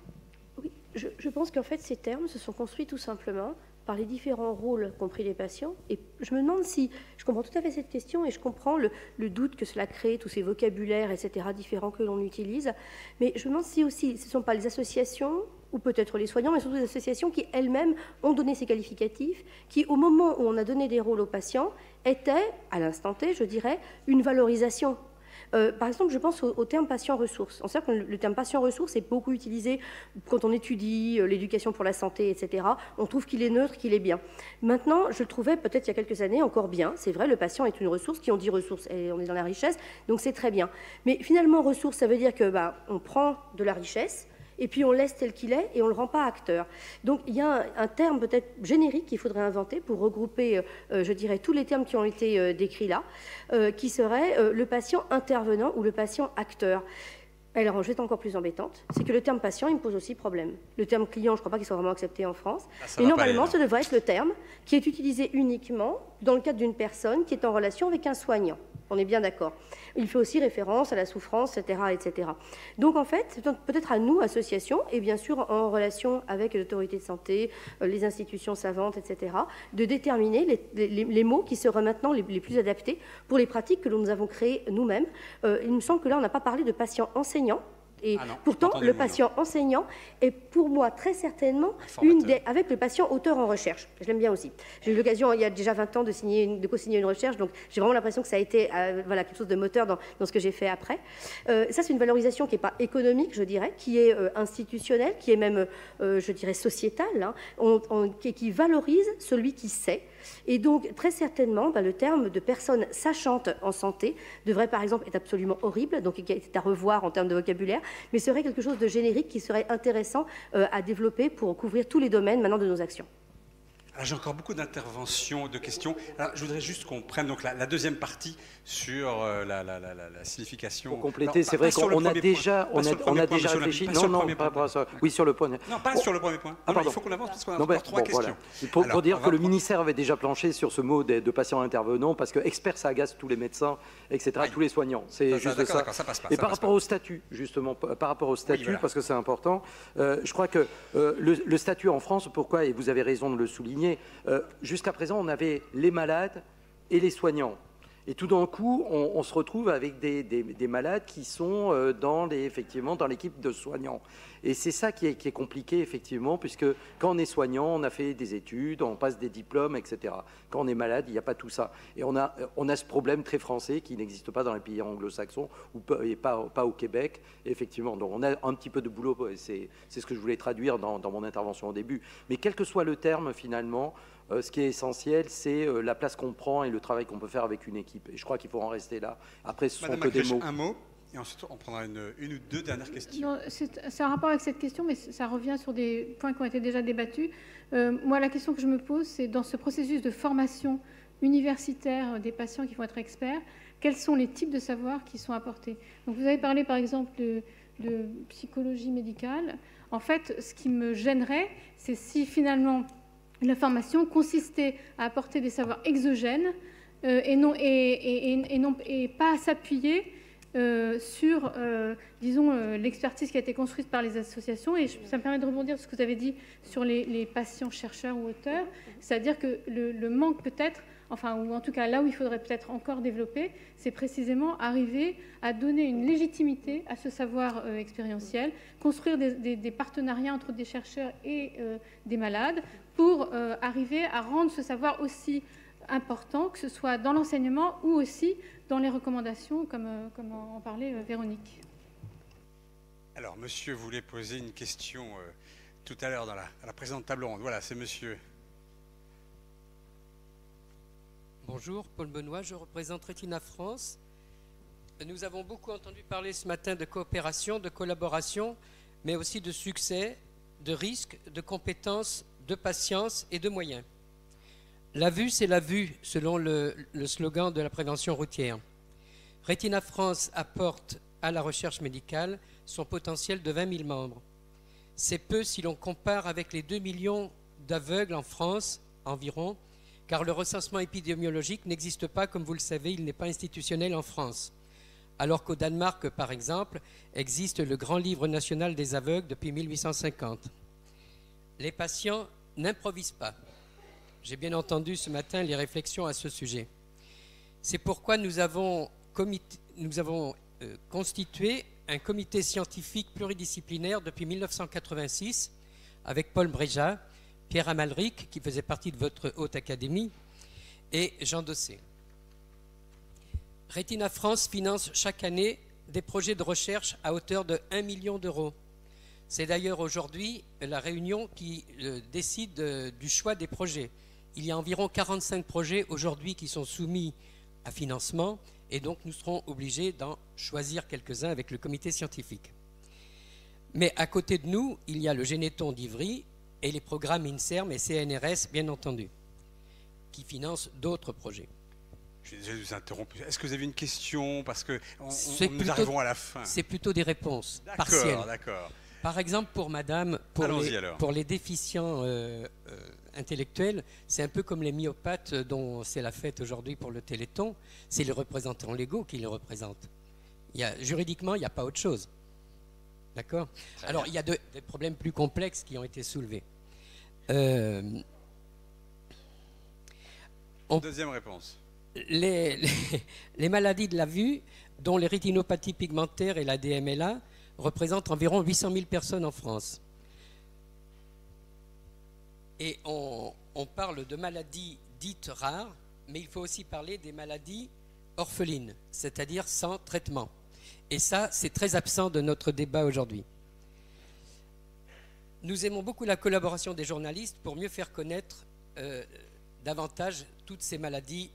Oui, je pense qu'en fait, ces termes se sont construits tout simplement par les différents rôles qu'ont pris les patients. Et je me demande si... Je comprends tout à fait cette question et je comprends le doute que cela crée, tous ces vocabulaires, etc., différents que l'on utilise. Mais je me demande si aussi ce ne sont pas les associations, ou peut-être les soignants, mais surtout les associations qui elles-mêmes ont donné ces qualificatifs, qui, au moment où on a donné des rôles aux patients, étaient, à l'instant T, je dirais, une valorisation. Par exemple, je pense au terme patient-ressource. On sait que le terme patient-ressource est beaucoup utilisé quand on étudie l'éducation pour la santé, etc. On trouve qu'il est neutre, qu'il est bien. Maintenant, je le trouvais peut-être il y a quelques années encore bien. C'est vrai, le patient est une ressource. Qui on dit ressource, et on est dans la richesse, donc c'est très bien. Mais finalement, ressource, ça veut dire que on prend de la richesse, et puis on laisse tel qu'il est et on ne le rend pas acteur. Donc il y a un terme peut-être générique qu'il faudrait inventer pour regrouper, je dirais, tous les termes qui ont été décrits là, qui serait le patient intervenant ou le patient acteur. Alors, je vais être encore plus embêtante, c'est que le terme patient, il me pose aussi problème. Le terme client, je ne crois pas qu'il soit vraiment accepté en France. Et normalement, ce devrait être le terme qui est utilisé uniquement dans le cadre d'une personne qui est en relation avec un soignant. On est bien d'accord. Il fait aussi référence à la souffrance, etc., etc. Donc, en fait, c'est peut-être à nous, associations, et bien sûr en relation avec l'autorité de santé, les institutions savantes, etc., de déterminer les mots qui seraient maintenant les plus adaptés pour les pratiques que nous avons créées nous-mêmes. Il me semble que là, on n'a pas parlé de patients enseignants. Et pourtant, le patient enseignant est pour moi très certainement avec le patient auteur en recherche. Je l'aime bien aussi. J'ai eu l'occasion, il y a déjà 20 ans, de co-signer une recherche, donc j'ai vraiment l'impression que ça a été quelque chose de moteur dans ce que j'ai fait après. Ça, c'est une valorisation qui n'est pas économique, je dirais, qui est institutionnelle, qui est même, je dirais, sociétale, qui valorise celui qui sait. Et donc, très certainement, le terme de personne sachante en santé devrait, par exemple, être absolument horrible, donc qui est à revoir en termes de vocabulaire, mais serait quelque chose de générique qui serait intéressant à développer pour couvrir tous les domaines maintenant de nos actions. Alors, j'ai encore beaucoup d'interventions, de questions. Alors, je voudrais juste qu'on prenne donc la deuxième partie sur la signification. Pour compléter, c'est vrai qu'on a déjà, réfléchi. Non, pas ça. Oui, sur le point. Non, pas sur le premier point. Ah, il faut qu'on avance parce qu'on a encore 3 questions. Voilà. Pour dire que le ministère avait déjà planché sur ce mot de patients intervenants, parce que expert, ça agace tous les médecins, etc., tous les soignants. C'est juste ça. Ça passe pas. Et par rapport au statut, justement, parce que c'est important, je crois que le statut en France, pourquoi, et vous avez raison de le souligner, jusqu'à présent, on avait les malades et les soignants. Et tout d'un coup, on se retrouve avec des malades qui sont effectivement dans l'équipe de soignants. Et c'est ça qui est compliqué, effectivement, puisque quand on est soignant, on a fait des études, on passe des diplômes, etc. Quand on est malade, il n'y a pas tout ça. Et on a ce problème très français qui n'existe pas dans les pays anglo-saxons et pas au Québec, effectivement. Donc on a un petit peu de boulot, c'est ce que je voulais traduire dans mon intervention au début. Mais quel que soit le terme, finalement, ce qui est essentiel, c'est la place qu'on prend et le travail qu'on peut faire avec une équipe. Et je crois qu'il faut en rester là. Après, ce sont que des mots. Un mot, et ensuite on prendra une ou deux dernières questions. C'est un rapport avec cette question, mais ça revient sur des points qui ont été déjà débattus. Moi, la question que je me pose, c'est dans ce processus de formation universitaire des patients qui vont être experts, quels sont les types de savoirs qui sont apportés? Donc, vous avez parlé, par exemple, de psychologie médicale. En fait, ce qui me gênerait, c'est si finalement la formation consistait à apporter des savoirs exogènes et pas à s'appuyer sur, disons, l'expertise qui a été construite par les associations. Et ça me permet de rebondir sur ce que vous avez dit sur les patients chercheurs ou auteurs, c'est-à-dire que le manque peut-être, enfin, ou en tout cas là où il faudrait peut-être encore développer, c'est précisément arriver à donner une légitimité à ce savoir expérientiel, construire des partenariats entre des chercheurs et des malades pour arriver à rendre ce savoir aussi important, que ce soit dans l'enseignement ou aussi dans les recommandations, comme en parlait Véronique. Alors, monsieur voulait poser une question tout à l'heure à la précédente table ronde. Voilà, c'est monsieur. Bonjour, Paul Benoît, je représente Retina France. Nous avons beaucoup entendu parler ce matin de coopération, de collaboration, mais aussi de succès, de risques, de compétences, de patience et de moyens. La vue, c'est la vue, selon le slogan de la prévention routière. Retina France apporte à la recherche médicale son potentiel de 20 000 membres. C'est peu si l'on compare avec les 2 millions d'aveugles en France environ, car le recensement épidémiologique n'existe pas, comme vous le savez, il n'est pas institutionnel en France. Alors qu'au Danemark, par exemple, existe le Grand Livre national des aveugles depuis 1850. Les patients n'improvisent pas. J'ai bien entendu ce matin les réflexions à ce sujet. C'est pourquoi nous avons constitué un comité scientifique pluridisciplinaire depuis 1986 avec Paul Bréjat, Pierre Amalric, qui faisait partie de votre haute académie, et Jean Dossé. Retina France finance chaque année des projets de recherche à hauteur de 1 million d'euros. C'est d'ailleurs aujourd'hui la réunion qui décide du choix des projets. Il y a environ 45 projets aujourd'hui qui sont soumis à financement et donc nous serons obligés d'en choisir quelques-uns avec le comité scientifique. Mais à côté de nous, il y a le Généton d'Ivry et les programmes INSERM et CNRS, bien entendu, qui financent d'autres projets. Je suis désolé de vous interrompre. Est-ce que vous avez une question? Parce que nous arrivons à la fin. C'est plutôt des réponses partielles. D'accord. Par exemple, pour madame, pour les déficients intellectuels, c'est un peu comme les myopathes dont c'est la fête aujourd'hui pour le Téléthon. C'est les représentants légaux qui les représentent. Juridiquement, il n'y a pas autre chose. D'accord? Alors, il y a des problèmes plus complexes qui ont été soulevés. Deuxième réponse. Les maladies de la vue, dont les rétinopathies pigmentaires et la DMLA, représentent environ 800 000 personnes en France. Et on parle de maladies dites rares, mais il faut aussi parler des maladies orphelines, c'est-à-dire sans traitement. Et ça, c'est très absent de notre débat aujourd'hui. Nous aimons beaucoup la collaboration des journalistes pour mieux faire connaître davantage toutes ces maladies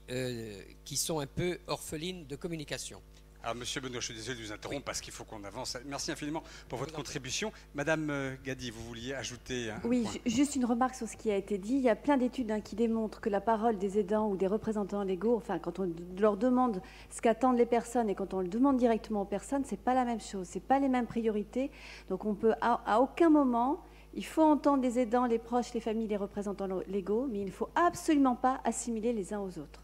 qui sont un peu orphelines de communication. Alors, Monsieur Benoît, je suis désolé de vous interrompre parce qu'il faut qu'on avance. Merci infiniment pour votre contribution. Madame Gadi, vous vouliez ajouter un Oui, point. juste une remarque sur ce qui a été dit. Il y a plein d'études qui démontrent que la parole des aidants ou des représentants légaux, enfin, quand on leur demande ce qu'attendent les personnes et quand on le demande directement aux personnes, c'est pas la même chose, c'est pas les mêmes priorités. Donc, on peut à aucun moment, il faut entendre les aidants, les proches, les familles, les représentants légaux, mais il ne faut absolument pas assimiler les uns aux autres.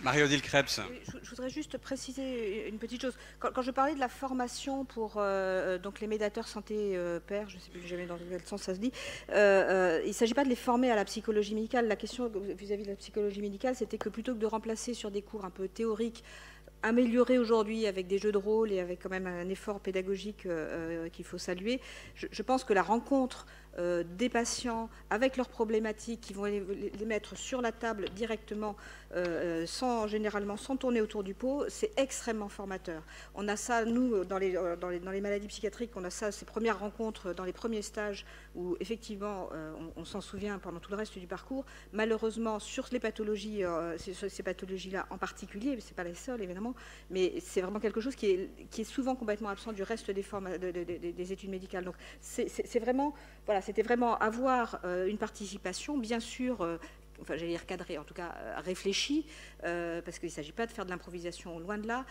Marie-Odile Krebs. Oui, je voudrais juste préciser une petite chose. Quand je parlais de la formation pour donc les médiateurs santé père, je ne sais plus jamais dans quel sens ça se dit, il ne s'agit pas de les former à la psychologie médicale. La question vis-à-vis de la psychologie médicale, c'était que plutôt que de remplacer sur des cours un peu théoriques, améliorés aujourd'hui avec des jeux de rôle et avec quand même un effort pédagogique qu'il faut saluer, je pense que la rencontre des patients avec leurs problématiques, qui vont les mettre sur la table directement, généralement sans tourner autour du pot, c'est extrêmement formateur. On a ça, nous, dans les maladies psychiatriques, on a ça, ces premières rencontres dans les premiers stages où effectivement on s'en souvient pendant tout le reste du parcours. Malheureusement, sur les pathologies, ces pathologies-là en particulier, mais ce n'est pas les seules évidemment, mais c'est vraiment quelque chose qui est souvent complètement absent du reste des formes des études médicales. Donc c'est vraiment, voilà, c'était vraiment avoir une participation, bien sûr, enfin j'allais dire cadrée, en tout cas réfléchie, parce qu'il ne s'agit pas de faire de l'improvisation, loin de là,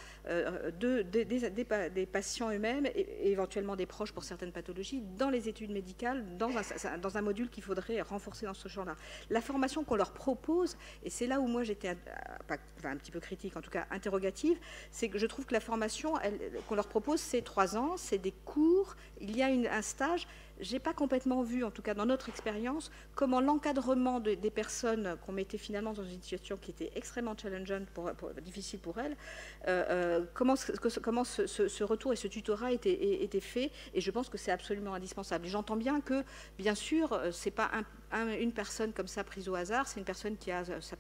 des patients eux-mêmes et éventuellement des proches pour certaines pathologies dans les études médicales, dans un module qu'il faudrait renforcer dans ce champ-là. La formation qu'on leur propose, et c'est là où moi j'étais un petit peu critique, en tout cas interrogative, c'est que je trouve que la formation qu'on leur propose, c'est 3 ans, c'est des cours, il y a un stage. Je n'ai pas complètement vu, en tout cas dans notre expérience, comment l'encadrement des personnes qu'on mettait finalement dans une situation qui était extrêmement challengeante, difficile pour elles, comment ce retour et ce tutorat étaient faits, et je pense que c'est absolument indispensable. Et j'entends bien que, bien sûr, ce n'est pas une personne comme ça prise au hasard, c'est une personne qui a son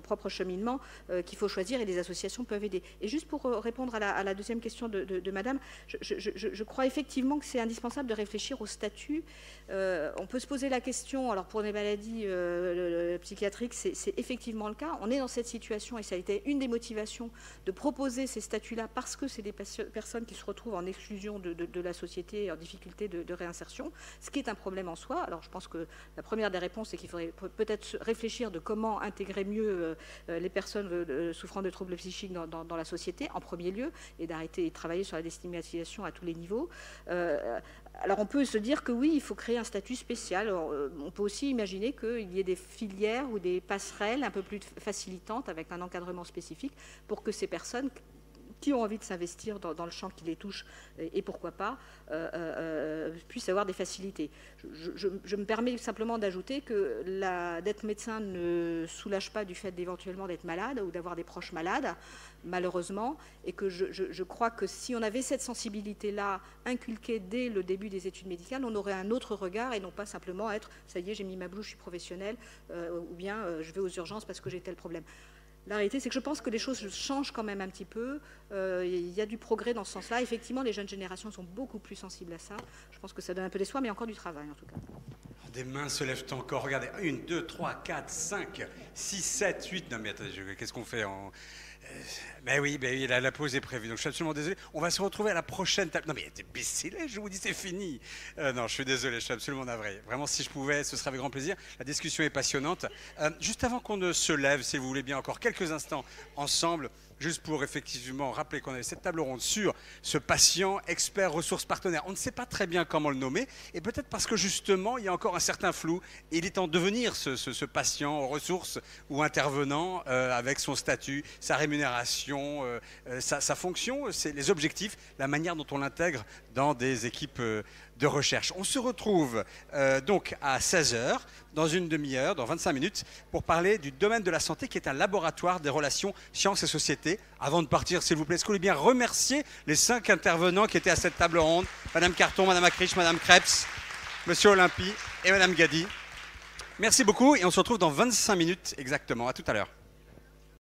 propre cheminement qu'il faut choisir, et les associations peuvent aider. Et juste pour répondre à la deuxième question de Madame, je crois effectivement que c'est indispensable de réfléchir au statut. On peut se poser la question, alors pour les maladies psychiatriques, c'est effectivement le cas. On est dans cette situation et ça a été une des motivations de proposer ces statuts-là parce que c'est des personnes qui se retrouvent en exclusion de la société, en difficulté de réinsertion, ce qui est un problème en soi. Alors je pense que la première des réponses, c'est qu'il faudrait peut-être réfléchir de comment intégrer mieux les personnes souffrant de troubles psychiques dans la société, en premier lieu, et d'arrêter de travailler sur la déstigmatisation à tous les niveaux. Alors on peut se dire que oui, il faut créer un statut spécial. Alors, on peut aussi imaginer qu'il y ait des filières ou des passerelles un peu plus facilitantes avec un encadrement spécifique pour que ces personnes qui ont envie de s'investir dans le champ qui les touche, et pourquoi pas, puissent avoir des facilités. Je me permets simplement d'ajouter que d'être médecin ne soulage pas du fait d'éventuellement d'être malade ou d'avoir des proches malades, malheureusement, et que je crois que si on avait cette sensibilité-là inculquée dès le début des études médicales, on aurait un autre regard et non pas simplement être « ça y est, j'ai mis ma blouse, je suis professionnel » ou bien « je vais aux urgences parce que j'ai tel problème ». La réalité, c'est que je pense que les choses changent quand même un petit peu. Il y a du progrès dans ce sens-là. Effectivement, les jeunes générations sont beaucoup plus sensibles à ça. Je pense que ça donne un peu d'espoir, mais encore du travail, en tout cas. Des mains se lèvent encore. Regardez, 1, 2, 3, 4, 5, 6, 7, 8. Non mais attendez, qu'est-ce qu'on fait en... Ben oui, la pause est prévue, donc je suis absolument désolé. On va se retrouver à la prochaine table. Non mais baissez-les, je vous dis c'est fini. Non, je suis désolé, je suis absolument navré. Vraiment, si je pouvais, ce serait avec grand plaisir. La discussion est passionnante. Juste avant qu'on ne se lève, si vous voulez bien, encore quelques instants ensemble, juste pour effectivement rappeler qu'on avait cette table ronde sur ce patient, expert, ressources partenaires. On ne sait pas très bien comment le nommer, et peut-être parce que justement, il y a encore un certain flou. Et il est en devenir ce patient, ressources ou intervenant, avec son statut, sa rémunération, sa fonction, les objectifs, la manière dont on l'intègre dans des équipes de recherche. On se retrouve donc à 16h, dans une demi-heure, dans 25 minutes, pour parler du domaine de la santé qui est un laboratoire des relations sciences et société. Avant de partir, s'il vous plaît, est-ce que vous voulez bien remercier les 5 intervenants qui étaient à cette table ronde, Madame Carton, Madame Acriche, Madame Krebs, Monsieur Olympi et Madame Gadi. Merci beaucoup et on se retrouve dans 25 minutes exactement. À tout à l'heure.